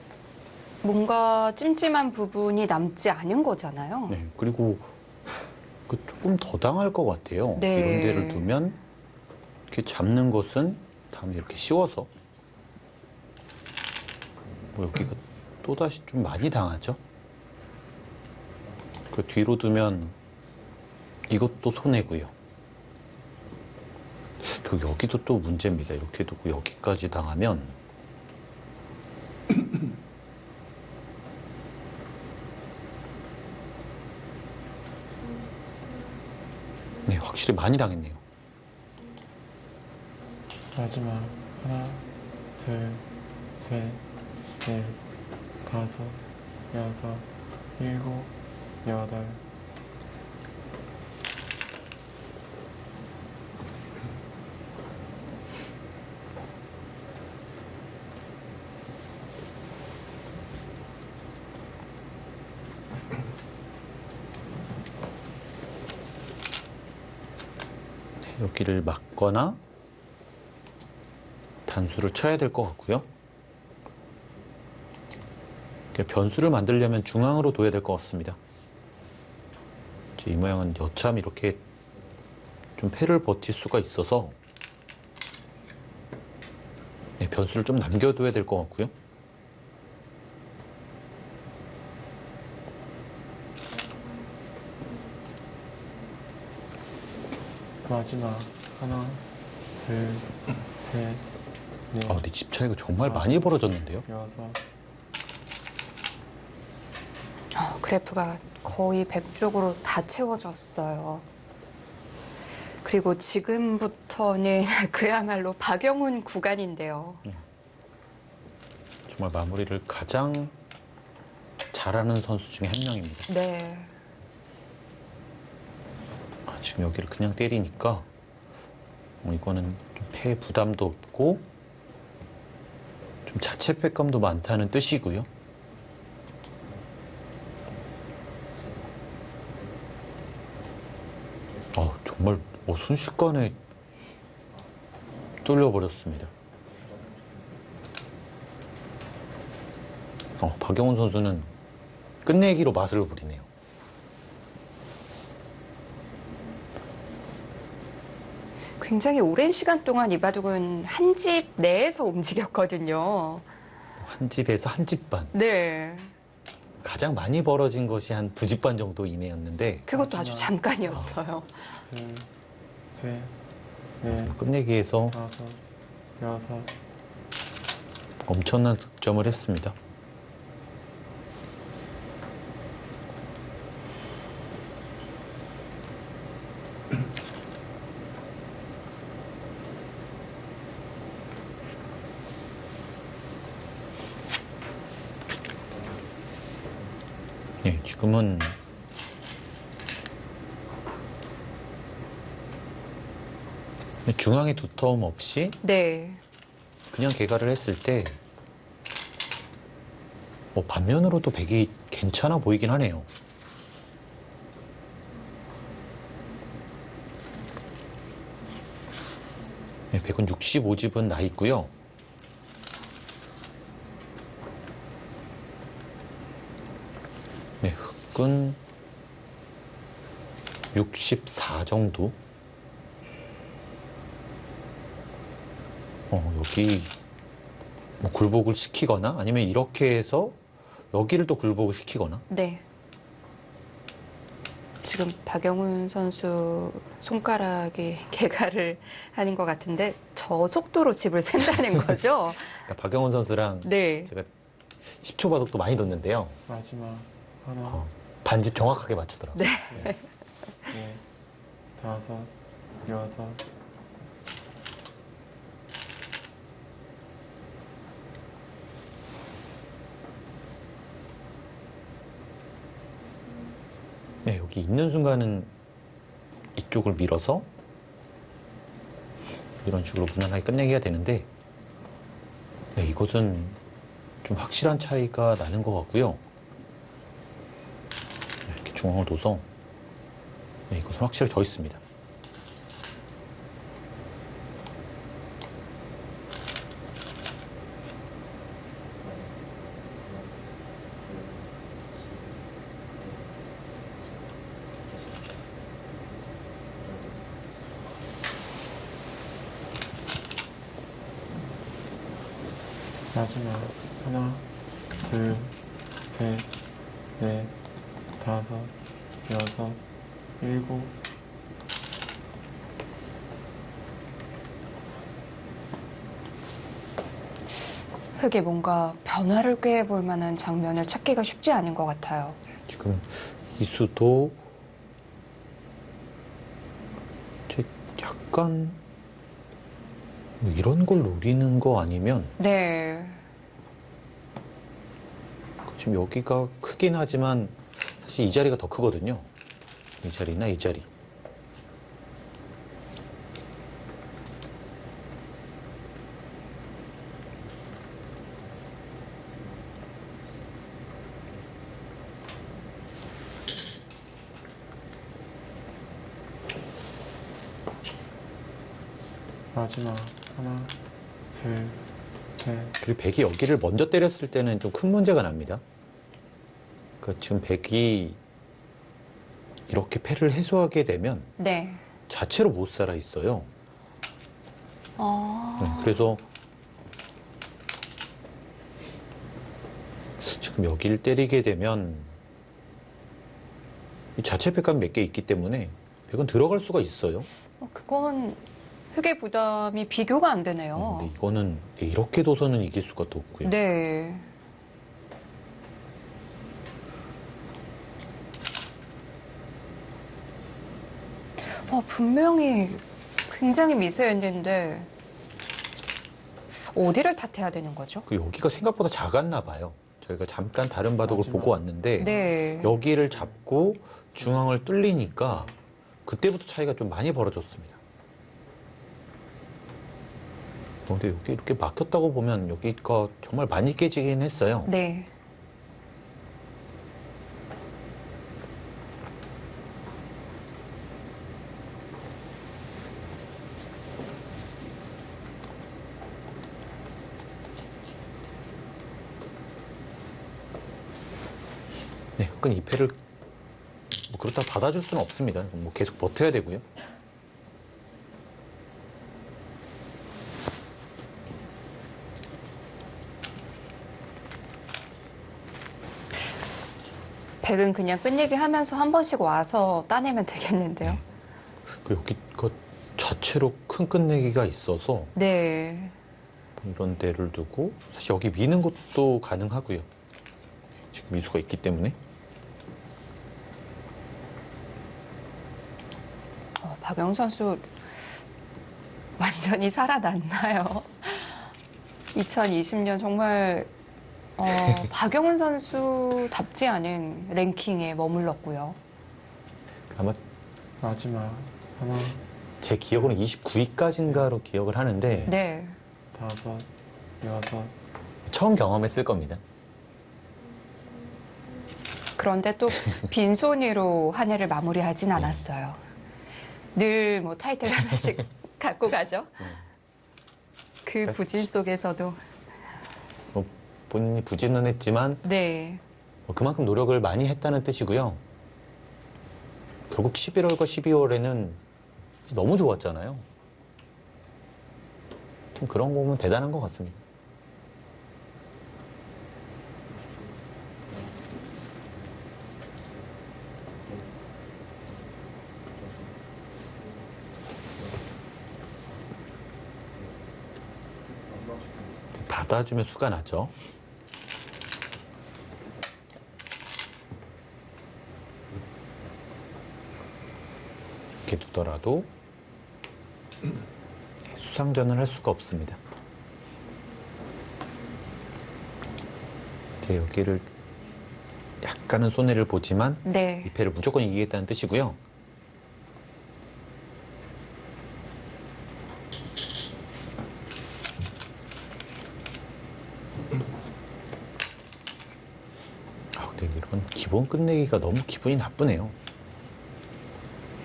뭔가 찜찜한 부분이 남지 않은 거잖아요. 네, 그리고 조금 더 당할 것 같아요. 네. 이런 데를 두면 이렇게 잡는 것은 다음에 이렇게 씌워서 여기가 또다시 좀 많이 당하죠. 그 뒤로 두면 이것도 손해고요. 그리고 여기도 또 문제입니다. 이렇게 두고 여기까지 당하면 네, 확실히 많이 당했네요. 마지막 하나, 둘, 셋, 넷, 다섯, 여섯, 일곱, 여덟. 여기를 막거나 단수를 쳐야 될 것 같고요. 변수를 만들려면 중앙으로 둬야 될 것 같습니다. 이 모양은 여참 이렇게 좀 패를 버틸 수가 있어서 변수를 좀 남겨둬야 될 것 같고요. 마지막 하나, 둘, 셋, 넷, 근데 집 차이가 정말 많이 벌어졌는데요. 여섯, 그래프가 거의 100 쪽으로 다 채워졌어요. 그리고 지금부터는 그야말로 박영훈 구간인데요. 정말 마무리를 가장 잘하는 선수 중에 한 명입니다. 네. 지금 여기를 그냥 때리니까 이거는 좀 패 부담도 없고 좀 자체 패감도 많다는 뜻이고요. 정말 순식간에 뚫려버렸습니다. 박영훈 선수는 끝내기로 맛을 부리네요. 굉장히 오랜 시간 동안 이 바둑은 한 집 내에서 움직였거든요. 한 집에서 한 집 반. 네. 가장 많이 벌어진 것이 한 두 집 반 정도 이내였는데 그것도 아주 잠깐이었어요. 둘, 셋, 넷, 끝내기에서 다섯, 여섯, 엄청난 득점을 했습니다. 네, 지금은 중앙에 두터움 없이 네. 그냥 개가를 했을 때 반면으로도 백이 괜찮아 보이긴 하네요. 네, 백은 65집은 나 있고요. 네, 흑은 64 정도. 여기 굴복을 시키거나 아니면 이렇게 해서 여기를 또 굴복을 시키거나. 네. 지금 박영훈 선수 손가락이 개가를 하는 것 같은데 저 속도로 집을 센다는 거죠? 그러니까 박영훈 선수랑 네. 제가 10초 바둑도 많이 뒀는데요. 마지막 하나, 반집 정확하게 맞추더라고요. 네. 넷, 다섯, 여섯, 네, 여기 있는 순간은 이쪽을 밀어서 이런 식으로 무난하게 끝내기가 되는데 네, 이것은 좀 확실한 차이가 나는 것 같고요. 이렇게 중앙을 둬서 네, 이것은 확실히 져 있습니다. 마지막 하나, 둘, 셋, 넷, 다섯, 여섯, 일곱, 흙에 뭔가 변화를 꾀해볼 만한 장면을 찾기가 쉽지 않은 것 같아요. 지금 이수도 약간 이런 걸 노리는 거 아니면 네. 지금 여기가 크긴 하지만 사실 이 자리가 더 크거든요. 이 자리나 이 자리. 마지막 하나, 둘, 셋, 그리고 백이 여기를 먼저 때렸을 때는 좀 큰 문제가 납니다. 그러니까 지금 백이 이렇게 패를 해소하게 되면 네. 자체로 못 살아 있어요. 네, 그래서 지금 여기를 때리게 되면 이 자체 패감이 몇 개 있기 때문에 백은 들어갈 수가 있어요. 그건 흙의 부담이 비교가 안 되네요. 근데 이거는 이렇게 둬서는 이길 수가 또 없고요. 네. 분명히 굉장히 미세했는데 어디를 탓해야 되는 거죠? 그 여기가 생각보다 작았나 봐요. 저희가 잠깐 다른 바둑을 마지막. 보고 왔는데 네. 여기를 잡고 중앙을 뚫리니까 그때부터 차이가 좀 많이 벌어졌습니다. 근데 여기 이렇게 막혔다고 보면 여기가 정말 많이 깨지긴 했어요. 네. 네, 그러니까 이 패를 뭐 그렇다고 받아줄 수는 없습니다. 뭐 계속 버텨야 되고요. 백은 그냥 끝내기 하면서 한 번씩 와서 따내면 되겠는데요. 그 여기 그 자체로 큰 끝내기가 있어서 네. 이런 데를 두고 사실 여기 미는 것도 가능하고요. 지금 미수가 있기 때문에. 박영 선수 완전히 살아났나요? 2020년 정말 박영훈 선수답지 않은 랭킹에 머물렀고요. 아마 마지막 하나, 제 기억으로는 29위까지인가로 기억을 하는데 네. 5, 6, 처음 경험했을 겁니다. 그런데 또 빈손으로 한 해를 마무리하진 않았어요. 늘 뭐 타이틀 하나씩 갖고 가죠. 그 부진 속에서도. 뭐 본인이 부진은 했지만 네. 뭐 그만큼 노력을 많이 했다는 뜻이고요. 결국 11월과 12월에는 너무 좋았잖아요. 좀 그런 거 보면 대단한 것 같습니다. 받아주면 수가 나죠. 이렇게 두더라도 수상전을 할 수가 없습니다. 이제 여기를 약간은 손해를 보지만 네. 이 패를 무조건 이기겠다는 뜻이고요. 근데 이런 기본 끝내기가 너무 기분이 나쁘네요.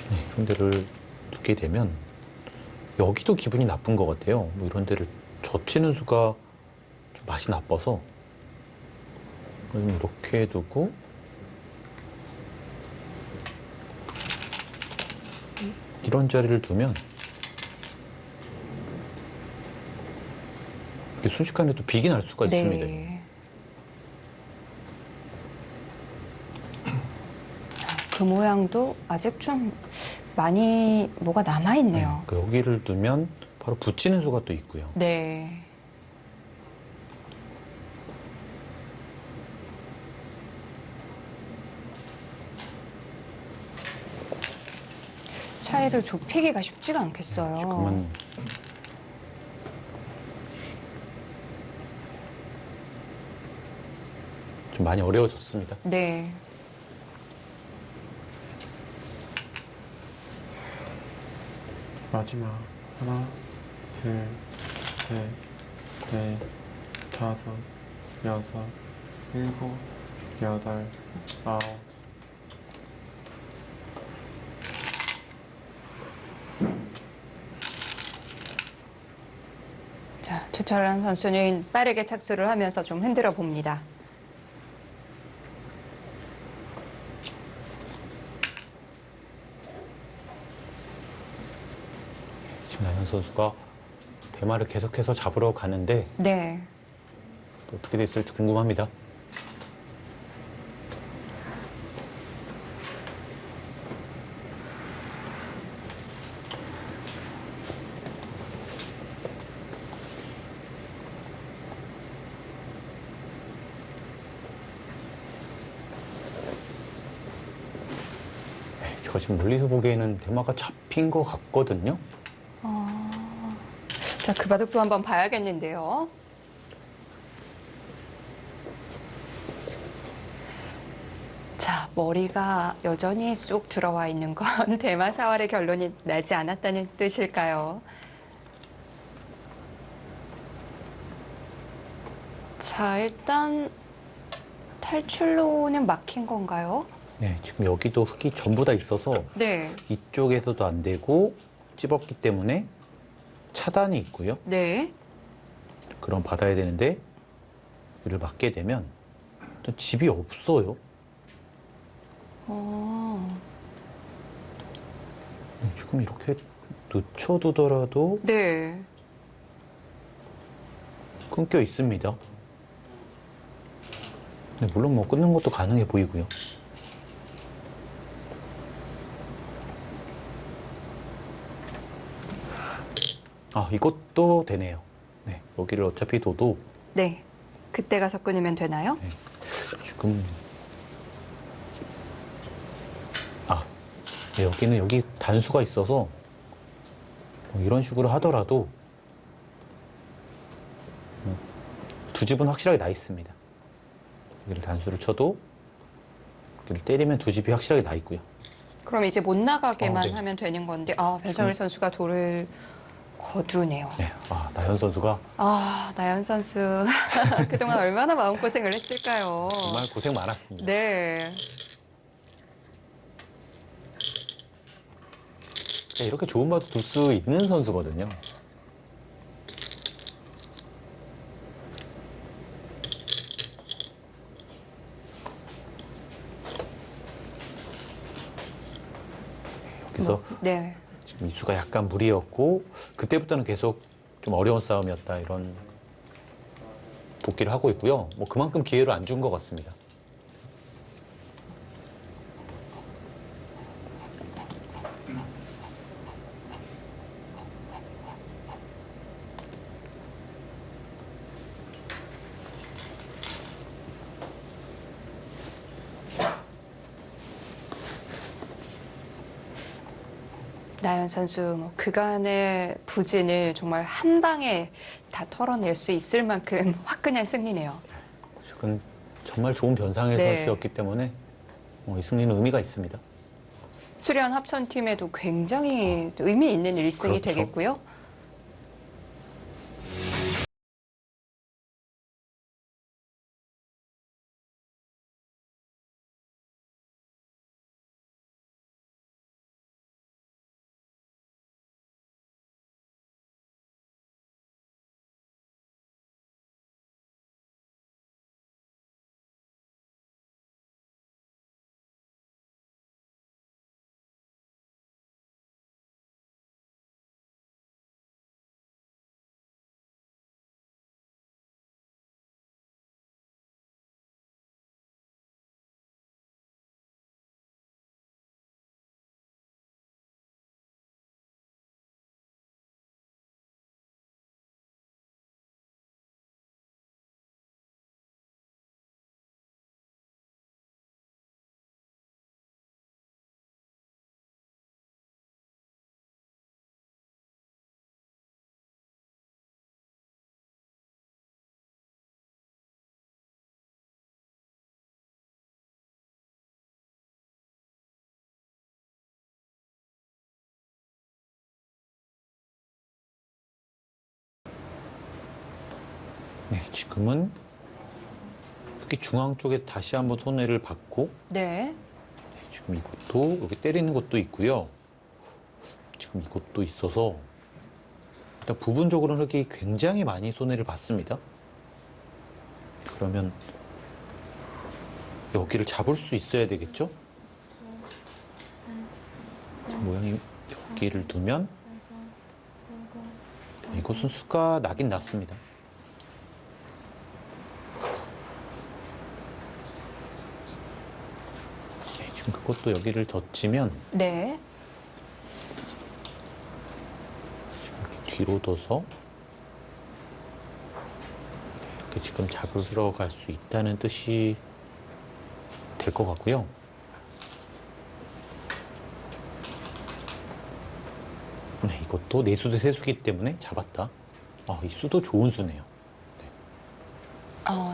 네, 이런 데를 두게 되면 여기도 기분이 나쁜 것 같아요. 뭐 이런 데를 젖히는 수가 좀 맛이 나빠서 이렇게 두고 이런 자리를 두면 이게 순식간에 또 빅이 날 수가 있습니다. 네. 그 모양도 아직 좀 많이 뭐가 남아있네요. 그러니까 여기를 두면 바로 붙이는 수가 또 있고요. 네. 차이를 좁히기가 쉽지가 않겠어요. 지금은 좀 많이 어려워졌습니다. 네. 마지막 하나, 둘, 셋, 넷, 다섯, 여섯, 일곱, 여덟, 아홉. 자, 최철환 선수는 빠르게 착수를 하면서 좀 흔들어 봅니다. 지금 나연 선수가 대마를 계속해서 잡으러 가는데 네. 또 어떻게 됐을지 궁금합니다. 제가 지금 멀리서 보기에는 대마가 잡힌 것 같거든요. 자, 그 바둑도 한번 봐야겠는데요. 자, 머리가 여전히 쑥 들어와 있는 건 대마 사활의 결론이 나지 않았다는 뜻일까요? 자, 일단 탈출로는 막힌 건가요? 네, 지금 여기도 흙이 전부 다 있어서 네, 이쪽에서도 안 되고 찝었기 때문에 차단이 있고요. 네. 그럼 받아야 되는데 이를 막게 되면 또 집이 없어요. 네, 지금 이렇게 늦춰두더라도 네. 끊겨 있습니다. 네, 물론 뭐 끊는 것도 가능해 보이고요. 아, 이것도 되네요. 네, 여기를 어차피 둬도 네. 그때 가서 끊으면 되나요? 네, 지금 네, 여기는 여기 단수가 있어서 뭐 이런 식으로 하더라도 두 집은 확실하게 나 있습니다. 여기를 단수를 쳐도 여기를 때리면 두 집이 확실하게 나 있고요. 그럼 이제 못 나가게만 네. 하면 되는 건데, 배정일 선수가 돌을 거두네요. 네, 나연 선수가 나연 선수. 그동안 얼마나 마음고생을 했을까요? 정말 고생 많았습니다. 네. 네, 이렇게 좋은 맛도 둘 수 있는 선수거든요. 여기서 네. 지금 이수가 약간 무리였고 그때부터는 계속 좀 어려운 싸움이었다 이런 복귀를 하고 있고요. 뭐 그만큼 기회를 안 준 것 같습니다. 나연 선수 뭐 그간의 부진을 정말 한 방에 다 털어낼 수 있을 만큼 화끈한 승리네요. 지금 정말 좋은 변상의 네. 선수였기 때문에 이 승리는 의미가 있습니다. 수련 합천팀에도 굉장히 의미 있는 1승이 그렇죠. 되겠고요. 네, 지금은 특히 중앙 쪽에 다시 한번 손해를 받고 네. 지금 이것도 여기 때리는 것도 있고요. 지금 이것도 있어서 일단 부분적으로는 흙이 굉장히 많이 손해를 받습니다. 그러면 여기를 잡을 수 있어야 되겠죠? 자, 모양이 여기를 두면 이곳은 수가 나긴 났습니다. 네, 지금 그것도 여기를 젖히면 네. 이렇게 뒤로 둬서 이렇게 지금 잡으러 갈 수 있다는 뜻이 될 것 같고요. 이것도 내수도 세수기 때문에 잡았다. 이 수도 좋은 수네요.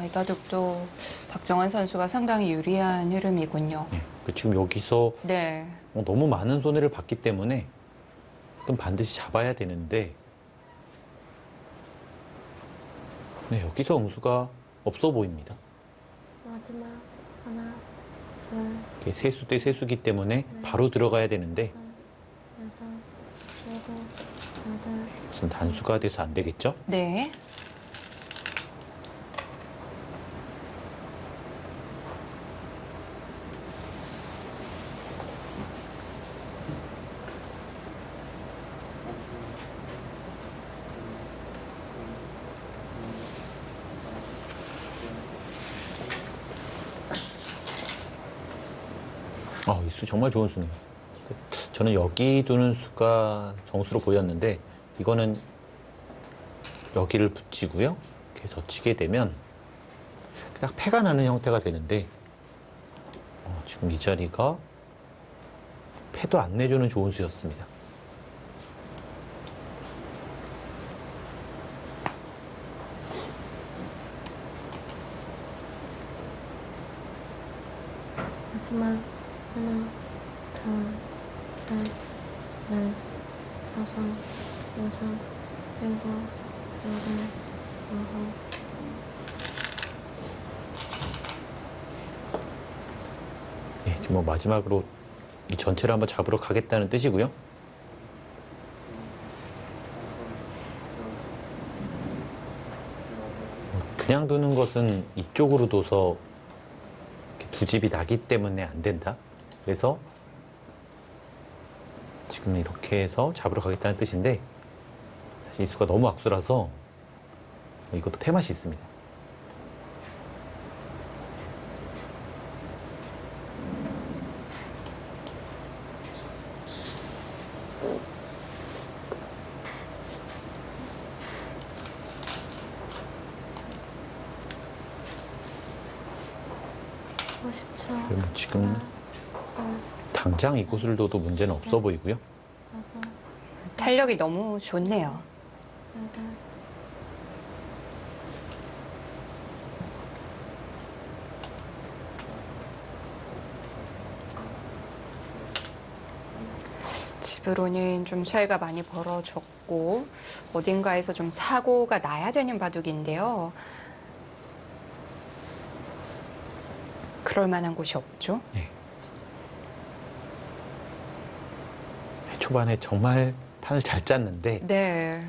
이 바둑도 박정환 선수가 상당히 유리한 흐름이군요. 네. 지금 여기서 네. 너무 많은 손해를 봤기 때문에 그럼 반드시 잡아야 되는데 네, 여기서 응수가 없어 보입니다. 마지막 하나, 둘, 이게 세수 대 세수기 때문에 바로 들어가야 되는데 여섯, 일곱, 여덟. 무슨 단수가 돼서 안 되겠죠? 네. 이 수 정말 좋은 수네요. 저는 여기 두는 수가 정수로 보였는데 이거는 여기를 붙이고요. 이렇게 젖히게 되면 딱 패가 나는 형태가 되는데 지금 이 자리가 패도 안 내주는 좋은 수였습니다. 마지막 하나, 둘, 셋, 넷, 다섯, 여섯, 일곱, 여덟, 아홉. 네, 지금 뭐 마지막으로 이 전체를 한번 잡으러 가겠다는 뜻이고요. 그냥 두는 것은 이쪽으로 둬서 이렇게 두 집이 나기 때문에 안 된다. 그래서 지금 이렇게 해서 잡으러 가겠다는 뜻인데 사실 이 수가 너무 악수라서 이것도 패맛이 있습니다. 그럼 지금 당장 이곳을 둬도 문제는 없어 보이고요. 탄력이 너무 좋네요. 집으로는 좀 차이가 많이 벌어졌고 어딘가에서 좀 사고가 나야 되는 바둑인데요. 그럴 만한 곳이 없죠. 네. 초반에 정말 판을 잘 짰는데 네.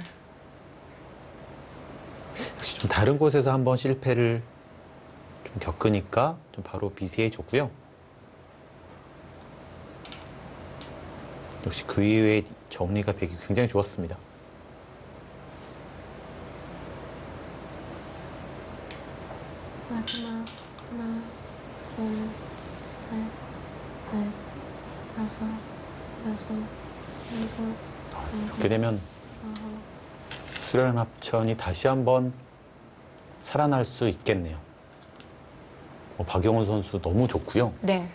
역시 좀 다른 곳에서 한번 실패를 좀 겪으니까 좀 바로 비세해졌고요. 역시 그 이후에 정리가 백이 굉장히 좋았습니다. 마지막 하나, 둘, 셋, 넷, 다섯, 여섯, 일곱, 이렇게 되면 아홉. 수련 합천이 다시 한번 살아날 수 있겠네요. 박영훈 선수 너무 좋고요. 네.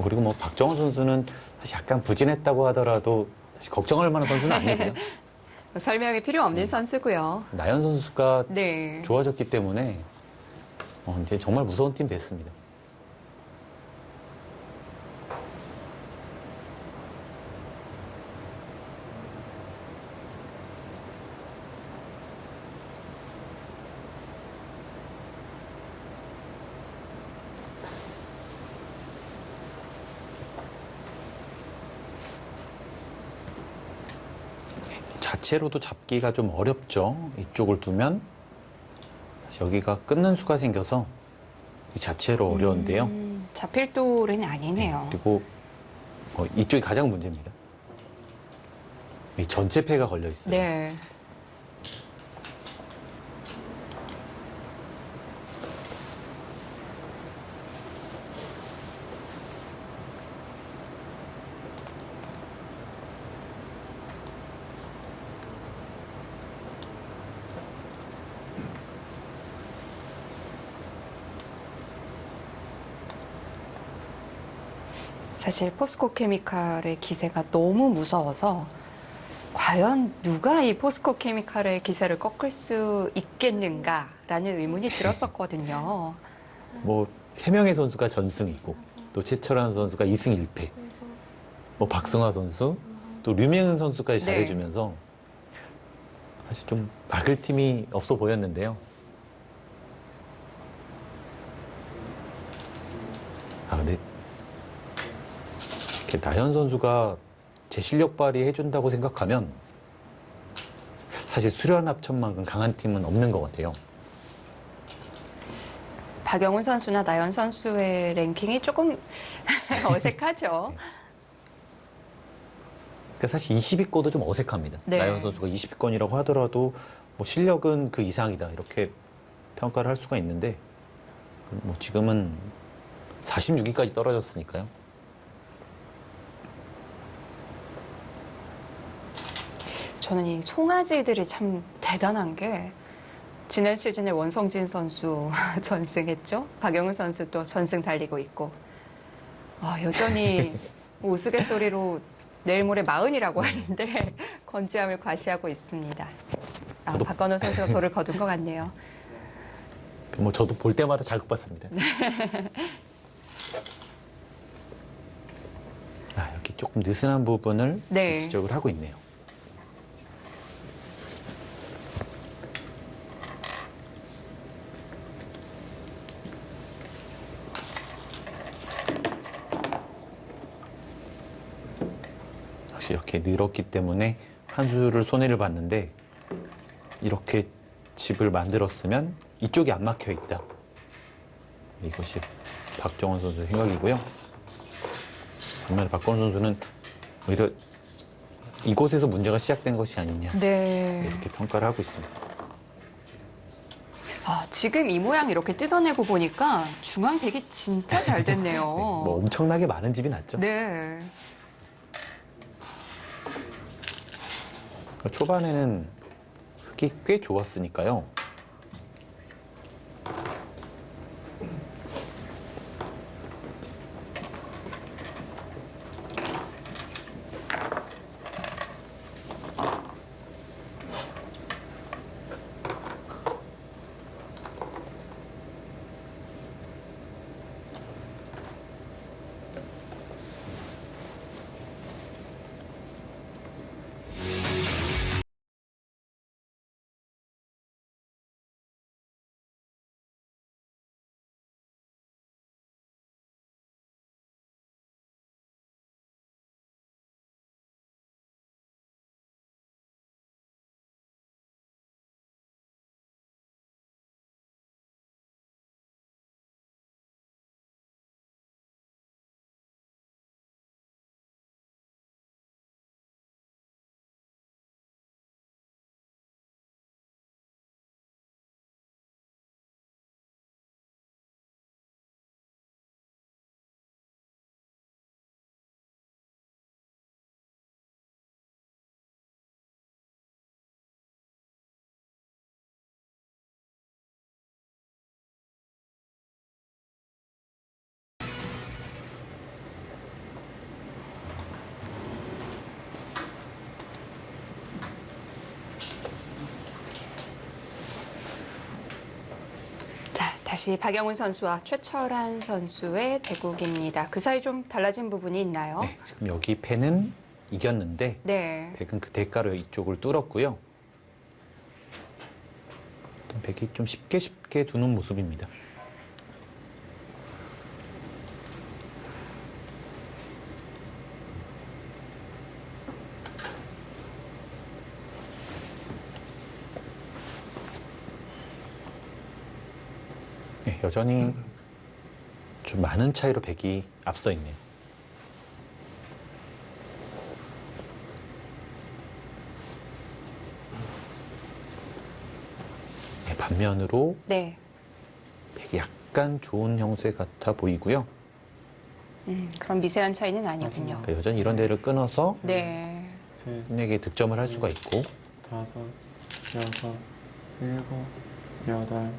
그리고 뭐 박정원 선수는 사실 약간 부진했다고 하더라도 사실 걱정할 만한 선수는 아니고요. 설명이 필요 없는 선수고요. 나연 선수가 네. 좋아졌기 때문에 이제 정말 무서운 팀 됐습니다. 자체로도 잡기가 좀 어렵죠. 이쪽을 두면 다시 여기가 끊는 수가 생겨서 이 자체로 어려운데요. 잡힐 돌은 아니네요. 그리고 이쪽이 가장 문제입니다. 이 전체 패가 걸려 있어요. 네. 사실 포스코 케미칼의 기세가 너무 무서워서 과연 누가 이 포스코 케미칼의 기세를 꺾을 수 있겠는가라는 의문이 들었었거든요. 뭐 3명의 선수가 전승이고 또 최철환 선수가 2승 1패, 뭐 박승화 선수, 또 류명은 선수까지 네. 잘해주면서 사실 좀 막을 팀이 없어 보였는데요. 아 근데 이렇게 나연 선수가 제 실력 발휘해준다고 생각하면 사실 수련 합천만큼 강한 팀은 없는 것 같아요. 박영훈 선수나 나연 선수의 랭킹이 조금 어색하죠. 그러니까 사실 20위권도 좀 어색합니다. 네. 나연 선수가 20위권이라고 하더라도 뭐 실력은 그 이상이다 이렇게 평가를 할 수가 있는데 뭐 지금은 46위까지 떨어졌으니까요. 저는 이 송아지들이 참 대단한 게 지난 시즌에 원성진 선수 전승했죠. 박영훈 선수도 전승 달리고 있고 여전히 우스갯소리로 내일 모레 40이라고 하는데 건재함을 과시하고 있습니다. 저도- 박건호 선수가 돌을 거둔 것 같네요. 뭐 저도 볼 때마다 자극받습니다. 아, 이렇게 조금 느슨한 부분을 네. 지적을 하고 있네요. 역시 이렇게 늘었기 때문에 한 수를 손해를 봤는데 이렇게 집을 만들었으면 이쪽이 안 막혀 있다. 이것이 박정원 선수의 생각이고요. 반면에 박건우 선수는 오히려 이곳에서 문제가 시작된 것이 아니냐 네. 이렇게 평가를 하고 있습니다. 지금 이 모양 이렇게 뜯어내고 보니까 중앙 백이 진짜 잘 됐네요. 뭐 엄청나게 많은 집이 났죠. 네. 초반에는 흙이 꽤 좋았으니까요. 다시 박영훈 선수와 최철환 선수의 대국입니다. 그 사이 좀 달라진 부분이 있나요? 네, 지금 여기 펜은 이겼는데 네. 백은 그 대가로 이쪽을 뚫었고요. 백이 좀 쉽게 두는 모습입니다. 네, 여전히 좀 많은 차이로 백이 앞서 있네요. 네, 반면으로 네. 백이 약간 좋은 형세 같아 보이고요. 그런 미세한 차이는 아니군요. 그러니까 여전히 이런 데를 끊어서 네. 셋, 팀에게 득점을 할 수가 있고 다섯, 여섯, 일곱, 여덟,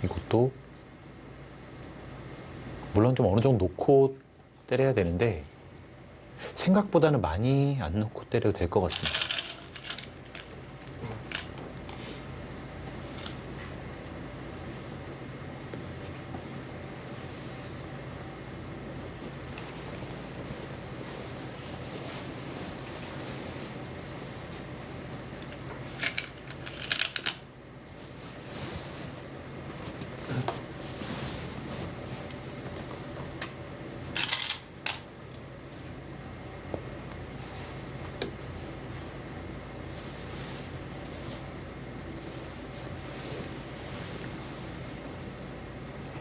이것도 물론 좀 어느 정도 놓고 때려야 되는데 생각보다는 많이 안 놓고 때려도 될 것 같습니다.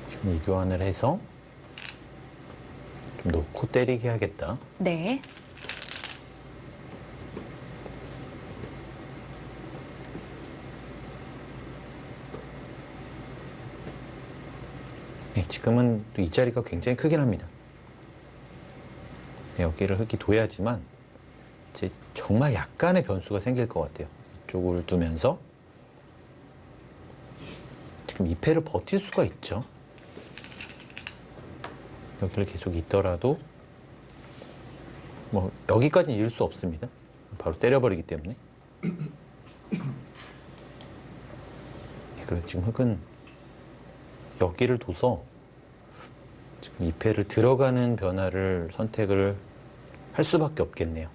지금 이 교환을 해서 좀 놓고 때리게 해야겠다. 네. 네, 지금은 또 이 자리가 굉장히 크긴 합니다. 네, 여기를 흙이 둬야지만 이제 정말 약간의 변수가 생길 것 같아요. 이쪽을 두면서 지금 이 패를 버틸 수가 있죠. 여기를 계속 있더라도 뭐 여기까지는 이을 수 없습니다. 바로 때려버리기 때문에. 네, 그래서 지금 흙은 여기를 둬서 지금 이 패를 들어가는 변화를 선택을 할 수밖에 없겠네요.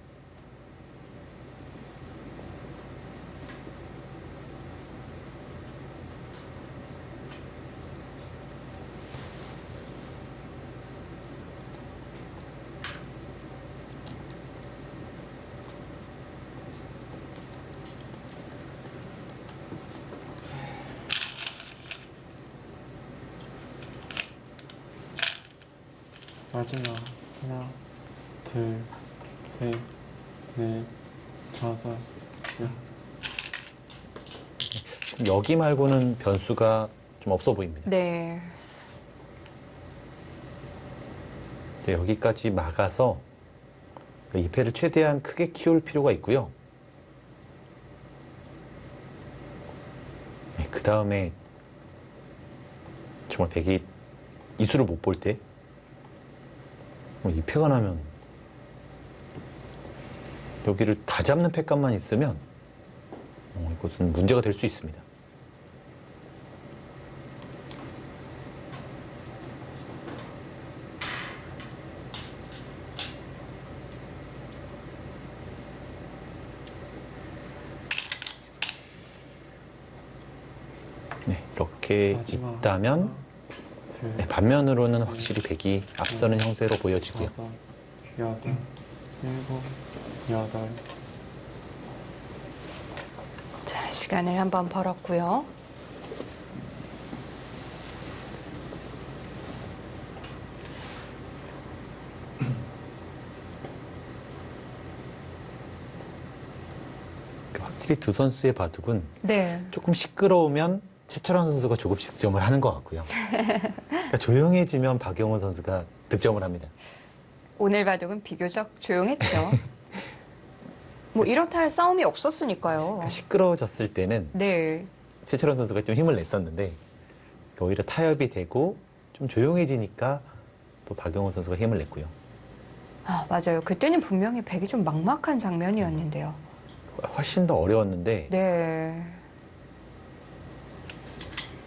마지막 하나, 둘, 셋, 넷, 다섯, 여. 지금 여기 말고는 변수가 좀 없어 보입니다. 네. 네, 여기까지 막아서 이 패를 최대한 크게 키울 필요가 있고요. 네, 그 다음에 정말 백이 이수를 못 볼 때 이 패가 나면 여기를 다 잡는 패값만 있으면 이것은 문제가 될 수 있습니다. 네, 이렇게 마지막 있다면 하나, 둘, 네, 반면으로는 확실히 백이 앞서는 형세로 보여지고요. 다섯, 여섯, 일곱, 여덟. 자, 시간을 한번 벌었고요. 확실히 두 선수의 바둑은 네. 조금 시끄러우면 최철원 선수가 조금씩 득점을 하는 것 같고요. 그러니까 조용해지면 박영호 선수가 득점을 합니다. 오늘 바둑은 비교적 조용했죠. 뭐 이렇다 할 싸움이 없었으니까요. 그러니까 시끄러워졌을 때는 네. 최철원 선수가 좀 힘을 냈었는데 오히려 타협이 되고 좀 조용해지니까 또 박영호 선수가 힘을 냈고요. 아, 맞아요. 그때는 분명히 백이 좀 막막한 장면이었는데요. 훨씬 더 어려웠는데 네.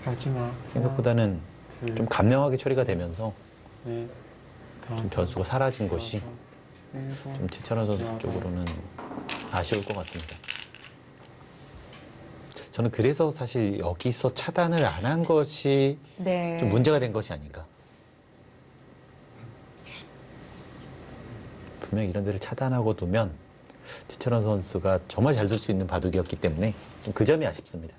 마지막 생각보다는 하나, 좀 간명하게 처리가 되면서 넷, 좀 다섯, 변수가 사라진 것이 여섯, 일곱, 좀 최철원 선수 쪽으로는 아쉬울 것 같습니다. 저는 그래서 사실 여기서 차단을 안 한 것이 네. 좀 문제가 된 것이 아닌가. 분명히 이런 데를 차단하고 두면 최철원 선수가 정말 잘 둘 수 있는 바둑이었기 때문에 좀 그 점이 아쉽습니다.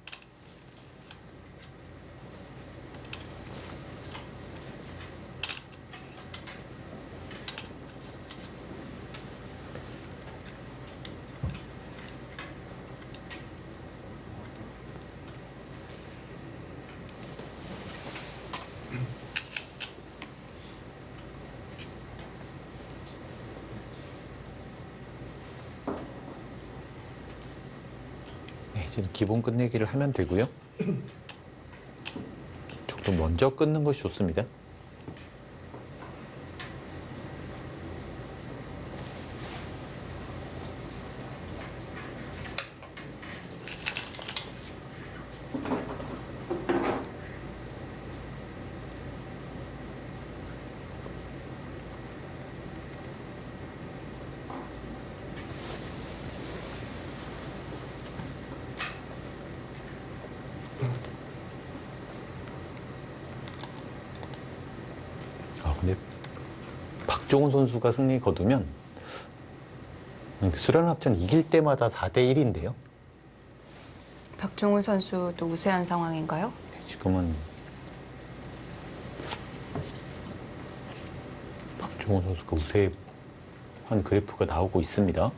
네, 지금 기본 끝내기를 하면 되고요. 조금 먼저 끊는 것이 좋습니다. 박종훈 선수가 승리 거두면 수련 합천 이길 때마다 4대 1인데요. 박종훈 선수도 우세한 상황인가요? 지금은 박종훈 선수가 우세한 그래프가 나오고 있습니다.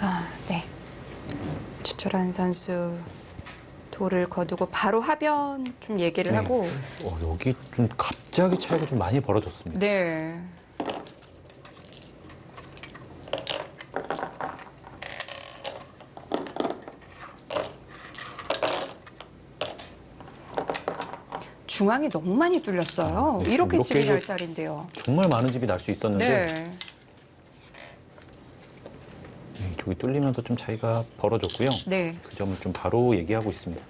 아, 네. 추철한 선수 돌을 거두고 바로 하변 좀 얘기를 네. 하고. 여기 좀 갑자기 차이가 좀 많이 벌어졌습니다. 네. 중앙이 너무 많이 뚫렸어요. 네, 이렇게 이렇게 집이 날 해서- 자리인데요. 정말 많은 집이 날 수 있었는데 네. 이쪽이 뚫리면서 좀 차이가 벌어졌고요. 네. 그 점을 좀 바로 얘기하고 있습니다.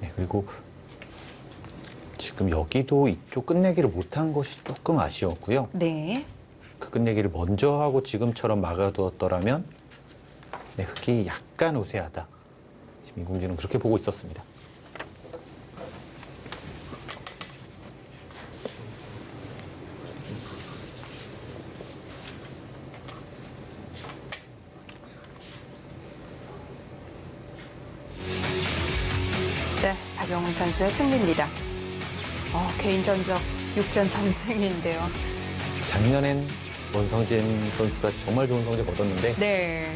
네, 그리고 지금 여기도 이쪽 끝내기를 못한 것이 조금 아쉬웠고요. 네. 그 끝내기를 먼저 하고 지금처럼 막아두었더라면 네, 흑이 약간 우세하다. 지금 이공주는 그렇게 보고 있었습니다. 네, 박영훈 선수의 승리입니다. 개인 전적 6전 전승인데요. 작년엔 원성진 선수가 정말 좋은 성적 얻었는데 네.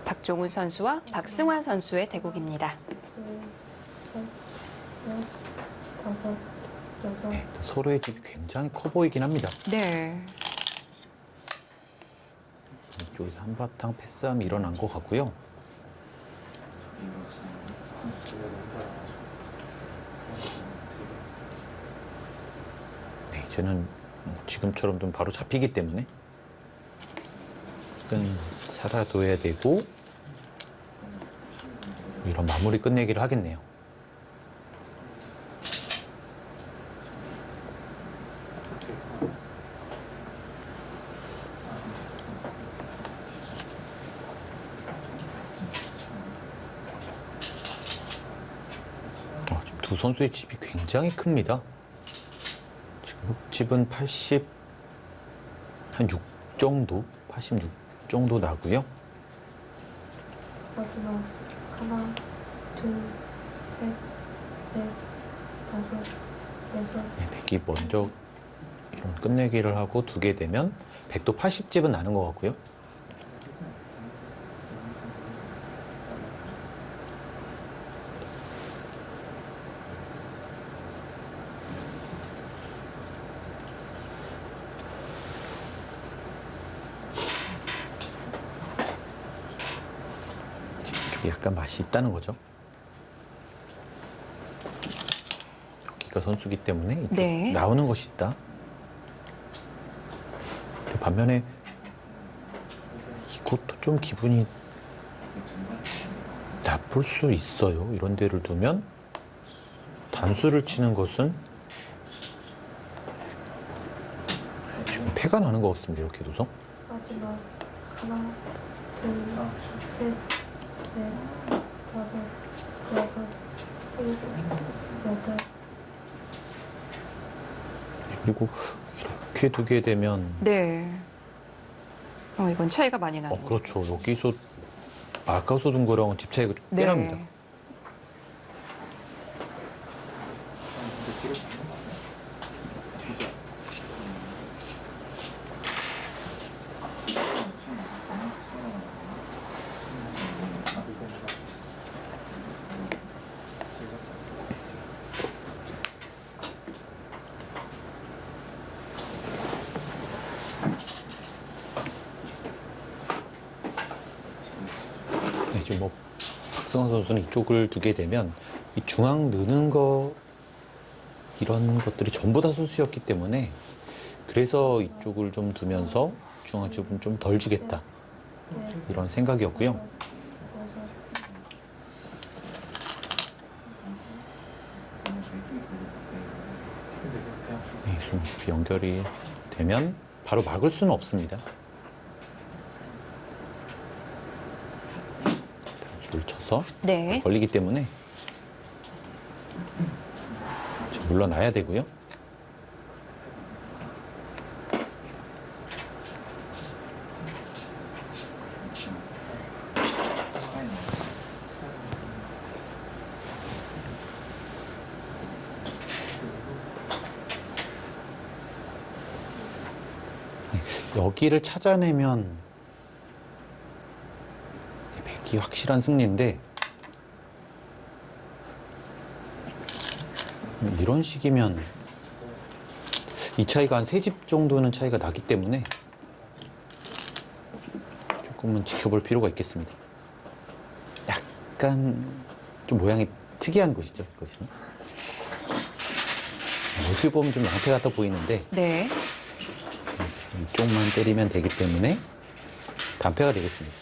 박종훈 선수와 박승환 선수의 대국입니다. 다섯, 여섯, 서로의 집이 굉장히 커 보이긴 합니다. 네. 이쪽에서 한바탕 패싸움이 일어난 것 같고요. 네, 저는 지금처럼 좀 바로 잡히기 때문에 약간 살아둬야 되고 이런 마무리 끝내기를 하겠네요. 지금 두 선수의 집이 굉장히 큽니다. 지금 흑집은 86 정도, 86 정도 나고요. 마지막 하나, 둘, 셋, 넷, 다섯, 여섯, 네, 100이 먼저 이런 끝내기를 하고 두게 되면 100도 80집은 나는 것 같고요. 이쪽에 약간 맛이 있다는 거죠. 여기가 선수기 때문에 이쪽 네. 나오는 것이 있다. 근데 반면에 이것도 좀 기분이 나쁠 수 있어요. 이런 데를 두면 단수를 치는 것은 지금 패가 나는 것 같습니다. 이렇게 둬서. 마지막 하나, 둘, 셋, 넷, 다섯, 여섯, 일곱, 여덟. 그리고 이렇게 두게 되면 네. 이건 차이가 많이 나는 거죠. 그렇죠. 여기서 아까워서 둔 거랑은 집 차이가 꽤 네. 납니다. 네, 지금 뭐 박승환 선수는 이쪽을 두게 되면 이 중앙 느는 거 이런 것들이 전부 다 선수였기 때문에 그래서 이쪽을 좀 두면서 중앙 쪽은 좀 덜 주겠다 이런 생각이었고요. 여섯, 네, 중앙 연결이 되면 바로 막을 수는 없습니다. 줄 쳐서 네. 걸리기 때문에 좀 물러나야 되고요. 여기를 찾아내면 백이 확실한 승리인데 이런 식이면 이 차이가 한 3집 정도는 차이가 나기 때문에 조금은 지켜볼 필요가 있겠습니다. 약간 좀 모양이 특이한 곳이죠, 이것이. 얼핏 보면 좀 양패 같아 보이는데 네. 이쪽만 때리면 되기 때문에 단패가 되겠습니다.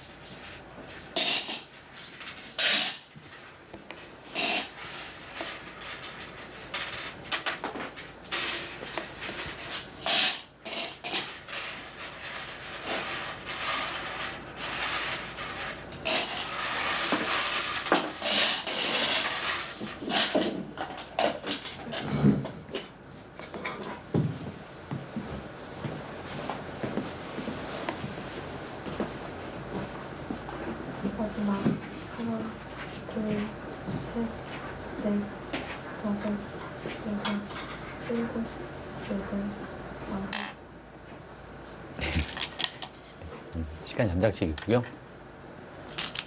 마지막 하나, 둘, 셋, 넷, 다섯, 여섯, 일곱, 여덟, 아홉. 시간 연장책이고요.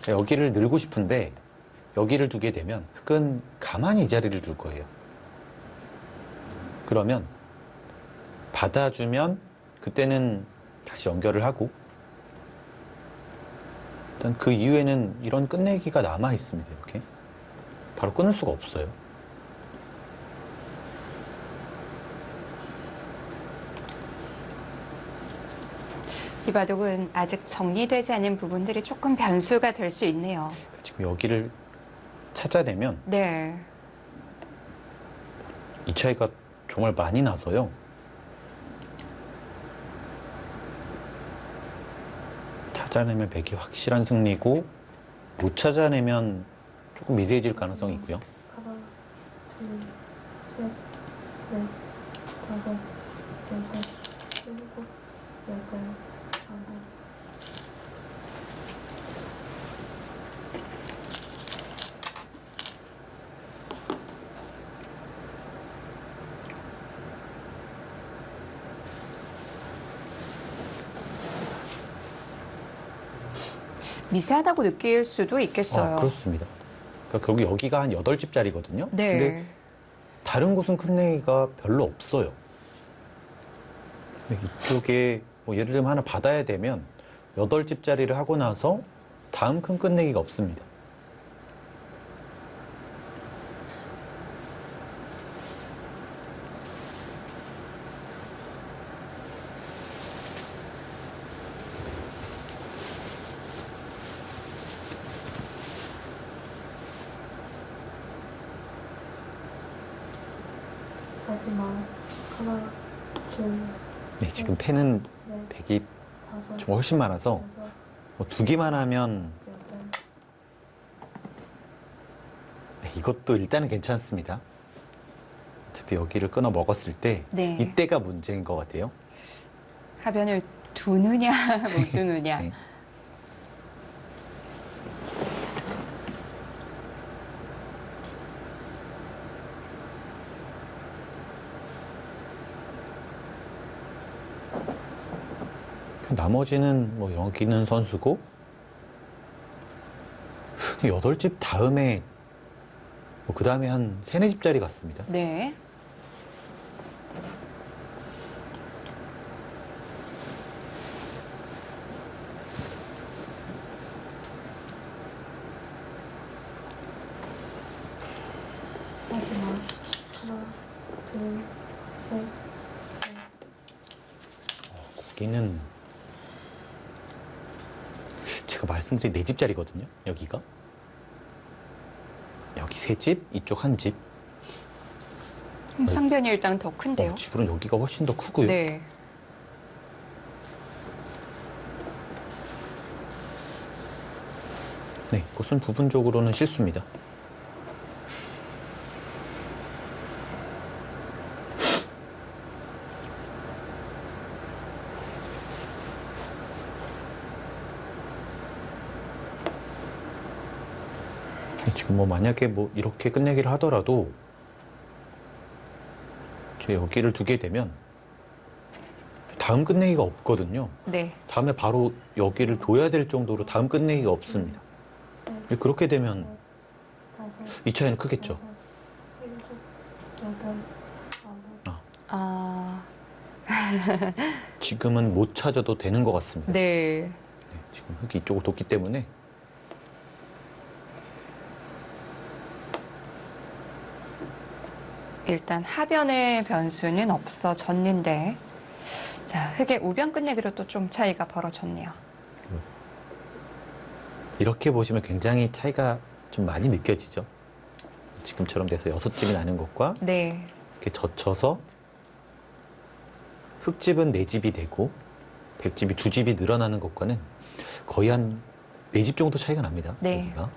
여기를 늘고 싶은데 여기를 두게 되면 흑은 가만히 이 자리를 둘 거예요. 그러면 받아주면 그때는 다시 연결을 하고 일단 그 이후에는 이런 끝내기가 남아 있습니다. 이렇게 바로 끊을 수가 없어요. 이 바둑은 아직 정리되지 않은 부분들이 조금 변수가 될 수 있네요. 지금 여기를 찾아내면 네. 이 차이가 정말 많이 나서요. 찾아내면 백이 확실한 승리고 못 찾아내면 조금 미세해질 가능성이 있고요. 하나, 둘, 셋, 넷, 다섯, 여섯, 일곱, 여덟, 아홉. 미세하다고 느낄 수도 있겠어요. 그렇습니다. 그러니까 결국 여기가 한 8집짜리거든요. 네. 근데 다른 곳은 끝내기가 별로 없어요. 이쪽에 뭐 예를 들면 하나 받아야 되면 8집짜리를 하고 나서 다음 큰 끝내기가 없습니다. 마지막 하나, 둘, 네, 지금 패는 넷, 백이 다섯, 좀 훨씬 많아서 여섯, 뭐 두기만 하면 여덟. 네, 이것도 일단은 괜찮습니다. 어차피 여기를 끊어 먹었을 때 네. 이때가 문제인 것 같아요. 하변을 두느냐 못 두느냐. 네. 나머지는 뭐 여기는 선수고 8집 다음에 뭐 그 다음에 한 3, 4집짜리 같습니다. 네. 마지막 하나, 둘, 셋, 넷. 거기는 제가 말씀드린 4집짜리거든요. 여기가. 여기 3집, 이쪽 1집. 상변이 일단 더 큰데요. 집은 여기가 훨씬 더 크고요. 네. 네, 이것은 부분적으로는 실수입니다. 지금 뭐 만약에 뭐 이렇게 끝내기를 하더라도 제 여기를 두게 되면 다음 끝내기가 없거든요. 네. 다음에 바로 여기를 둬야 될 정도로 다음 끝내기가 없습니다. 그렇게 되면 다섯, 이 차이는 크겠죠. 여섯, 일곱, 여덟, 아홉. 아, 지금은 못 찾아도 되는 것 같습니다. 네. 네, 지금 흙이 이쪽으로 뒀기 때문에 일단 하변의 변수는 없어졌는데, 자, 흙의 우변 끝내기로 또 좀 차이가 벌어졌네요. 이렇게 보시면 굉장히 차이가 좀 많이 느껴지죠. 지금처럼 돼서 6집이 나는 것과 네. 이렇게 젖혀서 흙집은 4집이 되고 100집이 2집이 늘어나는 것과는 거의 한 4집 정도 차이가 납니다. 네. 여기가.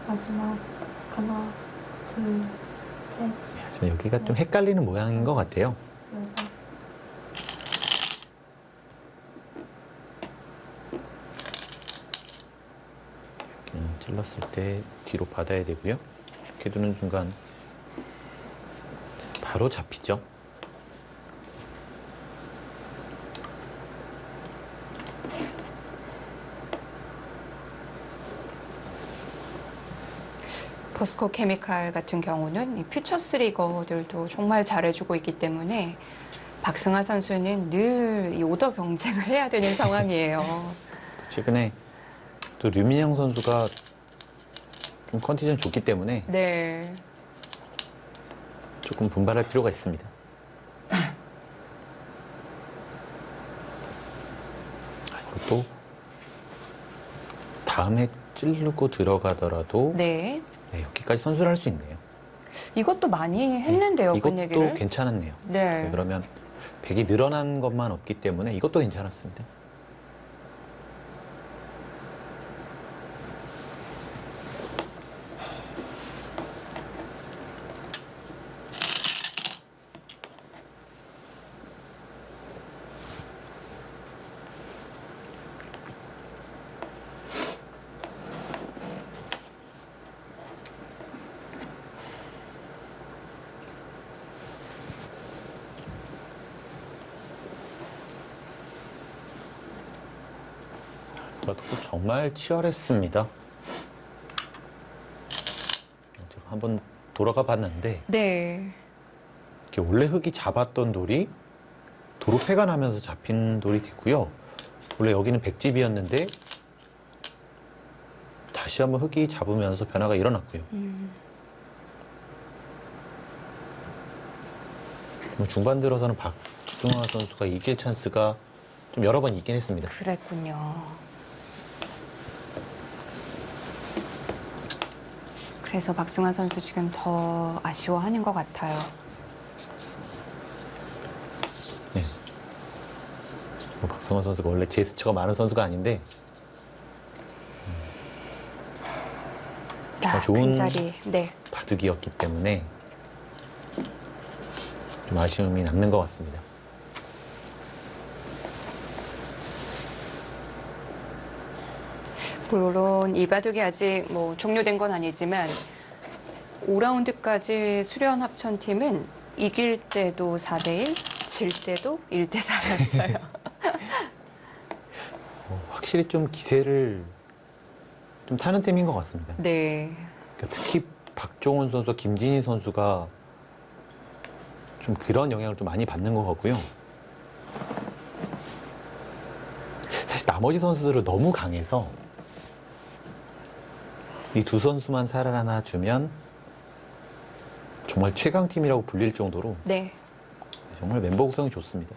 마지막 하나, 둘, 셋, 네, 하지만 여기가 좀 헷갈리는 모양인 것 같아요. 여섯. 찔렀을 때 뒤로 받아야 되고요. 이렇게 두는 순간 바로 잡히죠. 포스코 케미칼 같은 경우는 이 퓨처스 리거들도 정말 잘해주고 있기 때문에 박승하 선수는 늘 이 오더 경쟁을 해야 되는 상황이에요. 최근에 또 류민영 선수가 좀 컨디션이 좋기 때문에 네. 조금 분발할 필요가 있습니다. 이것도 다음에 찌르고 들어가더라도 네. 네, 여기까지 선수를 할 수 있네요. 이것도 많이 했는데요, 이것도 끝내기를. 괜찮았네요. 네. 네, 그러면 100이 늘어난 것만 없기 때문에 이것도 괜찮았습니다. 이것도 정말 치열했습니다. 제가 한번 돌아가 봤는데 네. 이렇게 원래 흙이 잡았던 돌이 도로 폐가 나면서 잡힌 돌이 됐고요. 원래 여기는 100집이었는데 다시 한번 흙이 잡으면서 변화가 일어났고요. 뭐 중반 들어서는 박승화 선수가 이길 찬스가 좀 여러 번 있긴 했습니다. 그랬군요. 그래서 박승하 선수 지금 더 아쉬워하는 것 같아요. 네. 뭐 박승화 선수가 원래 제스처가 많은 선수가 아닌데 정말 좋은 빈자리. 네. 바둑이었기 때문에 좀 아쉬움이 남는 것 같습니다. 물론 이 바둑이 아직 뭐 종료된 건 아니지만 5라운드까지 수련 합천팀은 이길 때도 4대1, 질 때도 1대4였어요. 확실히 좀 기세를 좀 타는 팀인 것 같습니다. 네. 그러니까 특히 박종훈 선수, 김진희 선수가 좀 그런 영향을 좀 많이 받는 것 같고요. 나머지 선수들은 너무 강해서 이 두 선수만 살아나 주면 정말 최강팀이라고 불릴 정도로 네. 정말 멤버 구성이 좋습니다.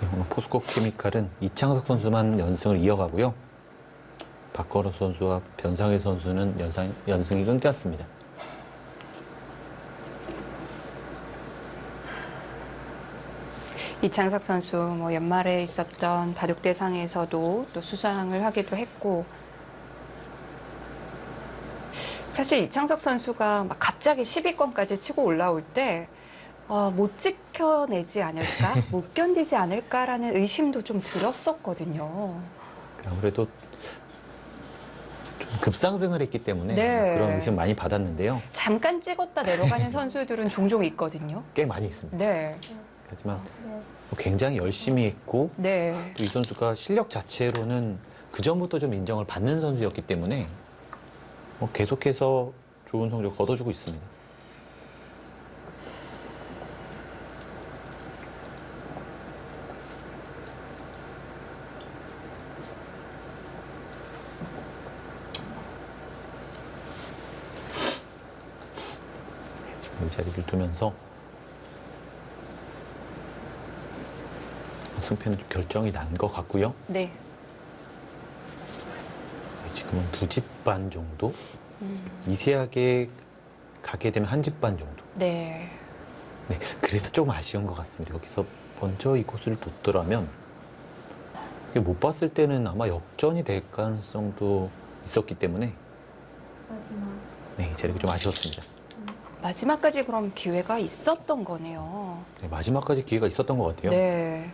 네, 오늘 포스코 케미칼은 이창석 선수만 연승을 이어가고요. 박건호 선수와 변상일 선수는 연승이 끊겼습니다. 이창석 선수 뭐 연말에 있었던 바둑대상에서도 또 수상을 하기도 했고 사실 이창석 선수가 막 갑자기 10위권까지 치고 올라올 때 못 지켜내지 않을까, 못 견디지 않을까라는 의심도 좀 들었었거든요. 아무래도 좀 급상승을 했기 때문에 네. 그런 의심 많이 받았는데요. 잠깐 찍었다 내려가는 선수들은 종종 있거든요. 꽤 많이 있습니다. 네, 하지만 네. 굉장히 열심히 했고 네. 또 이 선수가 실력 자체로는 그 전부터 좀 인정을 받는 선수였기 때문에 계속해서 좋은 성적 거둬주고 있습니다. 지금 이 자리를 두면서 승패는 좀 결정이 난 것 같고요. 네. 지금은 2집 반 정도? 미세하게 가게 되면 1집 반 정도. 네. 네, 그래서 조금 아쉬운 것 같습니다. 여기서 먼저 이 코스를 뒀더라면 이게 못 봤을 때는 아마 역전이 될 가능성도 있었기 때문에 마지막. 네, 이 자리가 좀 아쉬웠습니다. 마지막까지 그럼 기회가 있었던 거네요. 네, 마지막까지 기회가 있었던 것 같아요. 네.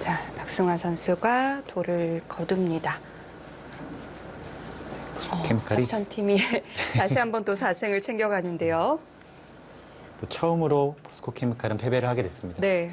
자, 박승환 선수가 돌을 거둡니다. 케미칼이 합천팀이 다시 한번 또 4승을 챙겨가는데요. 또 처음으로 포스코 케미칼은 패배를 하게 됐습니다. 네.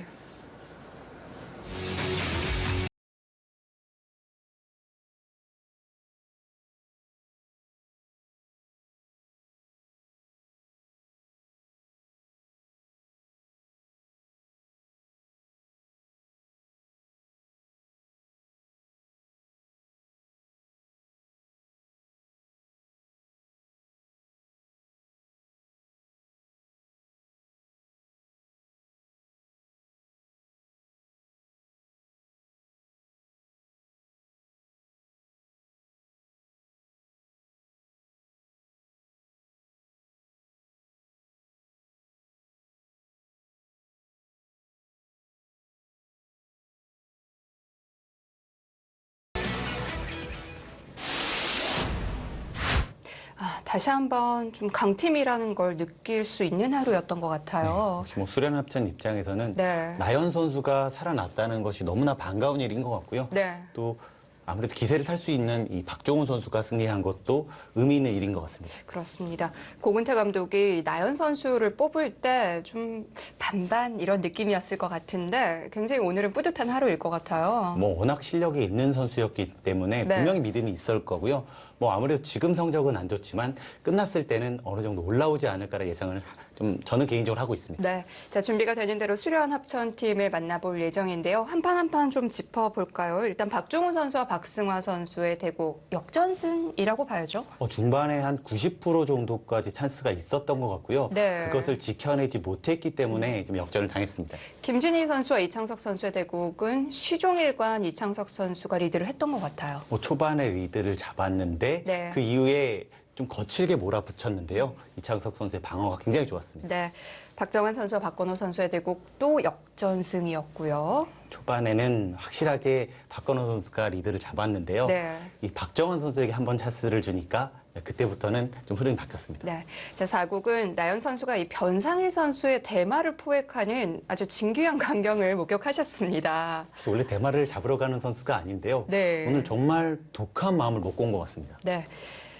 다시 한번 좀 강팀이라는 걸 느낄 수 있는 하루였던 것 같아요. 역시 수련합천 입장에서는 네. 나연 선수가 살아났다는 것이 너무나 반가운 일인 것 같고요. 네. 또 아무래도 기세를 탈 수 있는 이 박종훈 선수가 승리한 것도 의미 있는 일인 것 같습니다. 그렇습니다. 고근태 감독이 나연 선수를 뽑을 때 좀 반반 이런 느낌이었을 것 같은데 굉장히 오늘은 뿌듯한 하루일 것 같아요. 워낙 실력이 있는 선수였기 때문에 네. 분명히 믿음이 있을 거고요. 아무래도 지금 성적은 안 좋지만 끝났을 때는 어느 정도 올라오지 않을까라 예상을 좀 저는 개인적으로 하고 있습니다. 네. 자, 준비가 되는 대로 수련 합천팀을 만나볼 예정인데요. 한 판 한 판 좀 짚어볼까요? 일단 박종훈 선수와 박승화 선수의 대국 역전승이라고 봐야죠. 중반에 한 90% 정도까지 찬스가 있었던 것 같고요. 네. 그것을 지켜내지 못했기 때문에 좀 역전을 당했습니다. 김진희 선수와 이창석 선수의 대국은 시종일관 이창석 선수가 리드를 했던 것 같아요. 초반에 리드를 잡았는데 네. 그 이후에 좀 거칠게 몰아붙였는데요. 이창석 선수의 방어가 굉장히 좋았습니다. 네. 박정환 선수와 박건호 선수의 대국도 역전승이었고요. 초반에는 확실하게 박건호 선수가 리드를 잡았는데요. 네. 이 박정환 선수에게 한번 찬스를 주니까 그때부터는 좀 흐름이 바뀌었습니다. 네. 자, 4국은 나연 선수가 이 변상일 선수의 대마를 포획하는 아주 진귀한 광경을 목격하셨습니다. 사실 원래 대마를 잡으러 가는 선수가 아닌데요. 네. 오늘 정말 독한 마음을 먹고 온 것 같습니다. 네.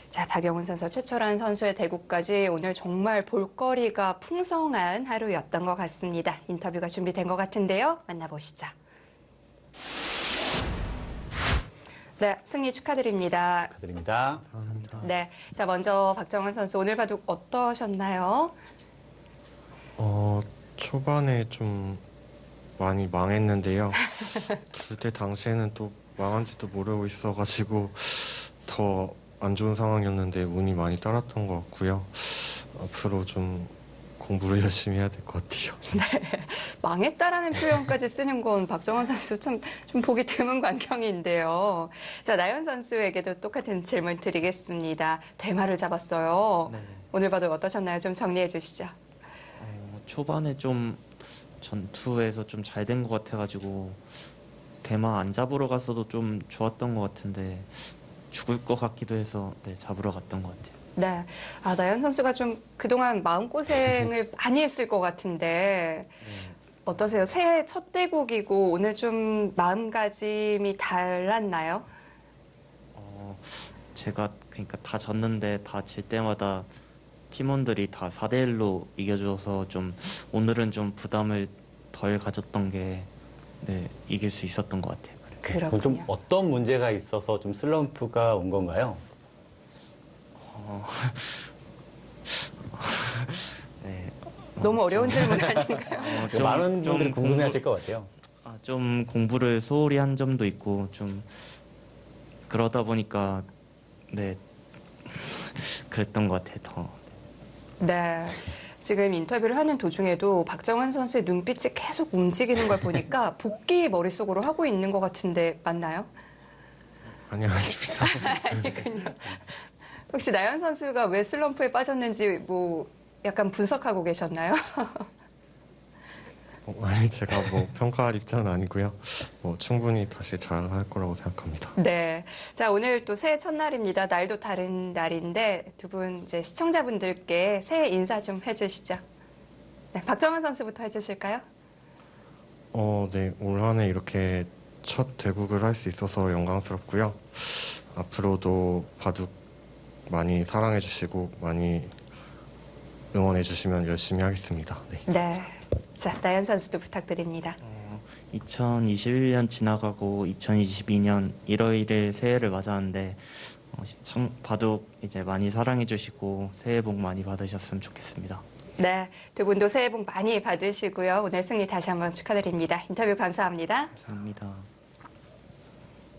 자, 박영훈 선수, 최철환 선수의 대국까지 오늘 정말 볼거리가 풍성한 하루였던 것 같습니다. 인터뷰가 준비된 것 같은데요. 만나보시죠. 네, 승리 축하드립니다. 축하드립니다. 감사합니다. 네, 자 먼저 박정환 선수 오늘 바둑 어떠셨나요? 초반에 좀 많이 망했는데요. 둘 때 당시에는 또 망한지도 모르고 있어가지고 더 안 좋은 상황이었는데 운이 많이 따랐던 것 같고요. 앞으로 좀 공부를 열심히 해야 될 것 같아요. 망했다라는 표현까지 쓰는 건 박정환 선수 참 좀 보기 드문 광경인데요. 자, 나연 선수에게도 똑같은 질문 드리겠습니다. 대마를 잡았어요. 네. 오늘 바둑 어떠셨나요? 좀 정리해 주시죠. 초반에 좀 전투에서 좀 잘 된 것 같아가지고 대마 안 잡으러 갔어도 좀 좋았던 것 같은데 죽을 것 같기도 해서 네, 잡으러 갔던 것 같아요. 네, 아 나연 선수가 좀 그동안 마음고생을 많이 했을 것 같은데 네. 어떠세요? 새해 첫 대국이고 오늘 좀 마음가짐이 달랐나요? 제가 그러니까 다 졌는데 다 질 때마다 팀원들이 다 4대1로 이겨줘서 좀 오늘은 좀 부담을 덜 가졌던 게 네, 이길 수 있었던 것 같아요. 그래서. 그럼 좀 그렇군요. 어떤 문제가 있어서 좀 슬럼프가 온 건가요? 네, 너무 어려운 질문 아닌가요? 많은 분들이 궁금해하실 것 같아요. 좀 공부를 소홀히 한 점도 있고 좀 그러다 보니까 네 그랬던 것 같아요. 더. 네. 지금 인터뷰를 하는 도중에도 박정환 선수의 눈빛이 계속 움직이는 걸 보니까 복귀 머릿속으로 하고 있는 것 같은데 맞나요? 아니요, 아닙니다. 아니군요. 혹시 나연 선수가 왜 슬럼프에 빠졌는지 뭐 약간 분석하고 계셨나요? 아니, 제가 뭐 평가할 입장은 아니고요. 뭐 충분히 다시 잘 할 거라고 생각합니다. 네. 자, 오늘 또 새해 첫날입니다. 날도 다른 날인데 두 분 이제 시청자분들께 새해 인사 좀 해주시죠. 네, 박정환 선수부터 해주실까요? 네, 올 한 해 이렇게 첫 대국을 할 수 있어서 영광스럽고요. 앞으로도 바둑 많이 사랑해 주시고 많이 응원해 주시면 열심히 하겠습니다. 네. 네. 자, 나연 선수도 부탁드립니다. 2021년 지나가고 2022년 1월 1일 새해를 맞았는데 시청 바둑 이제 많이 사랑해 주시고 새해 복 많이 받으셨으면 좋겠습니다. 네, 두 분도 새해 복 많이 받으시고요. 오늘 승리 다시 한번 축하드립니다. 인터뷰 감사합니다. 감사합니다.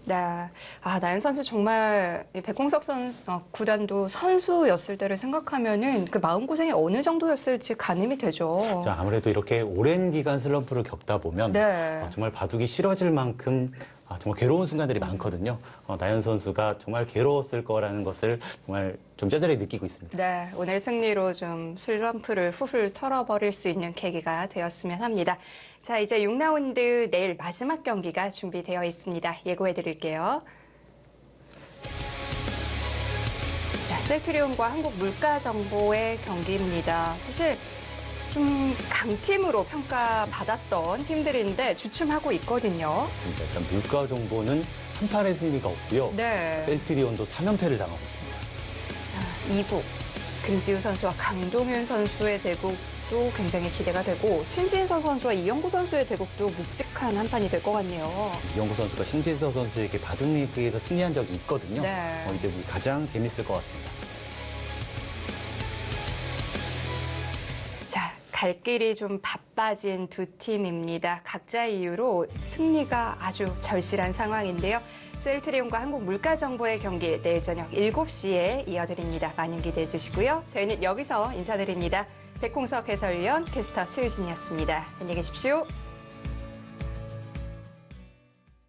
네, 아 나연 선수 정말 이 백공석 선수 구단도 선수였을 때를 생각하면은 그 마음 고생이 어느 정도였을지 가늠이 되죠. 자, 아무래도 이렇게 오랜 기간 슬럼프를 겪다 보면 네. 정말 바둑이 싫어질 만큼 정말 괴로운 순간들이 많거든요. 나연 선수가 정말 괴로웠을 거라는 것을 정말 좀 쩌저리 느끼고 있습니다. 네, 오늘 승리로 좀 슬럼프를 훌훌 털어버릴 수 있는 계기가 되었으면 합니다. 자, 이제 6라운드 내일 마지막 경기가 준비되어 있습니다. 예고해 드릴게요. 자, 셀트리온과 한국물가정보의 경기입니다. 사실 좀 강팀으로 평가받았던 팀들인데 주춤하고 있거든요. 그렇습니다. 일단 물가 정보는 한 판의 승리가 없고요. 네. 셀트리온도 3연패를 당하고 있습니다. 자, 2국 금지우 선수와 강동윤 선수의 대국도 굉장히 기대가 되고 신진서 선수와 이영구 선수의 대국도 묵직한 한 판이 될 것 같네요. 이영구 선수가 신진서 선수에게 바둑 리그에서 승리한 적이 있거든요. 네. 이게 가장 재밌을 것 같습니다. 자, 갈 길이 좀 바빠진 두 팀입니다. 각자 이유로 승리가 아주 절실한 상황인데요. 셀트리온과 한국물가정보의 경기 내일 저녁 7시에 이어드립니다. 많은 기대해 주시고요. 저희는 여기서 인사드립니다. 백홍석 해설위원, 캐스터 최유진이었습니다. 안녕히 계십시오.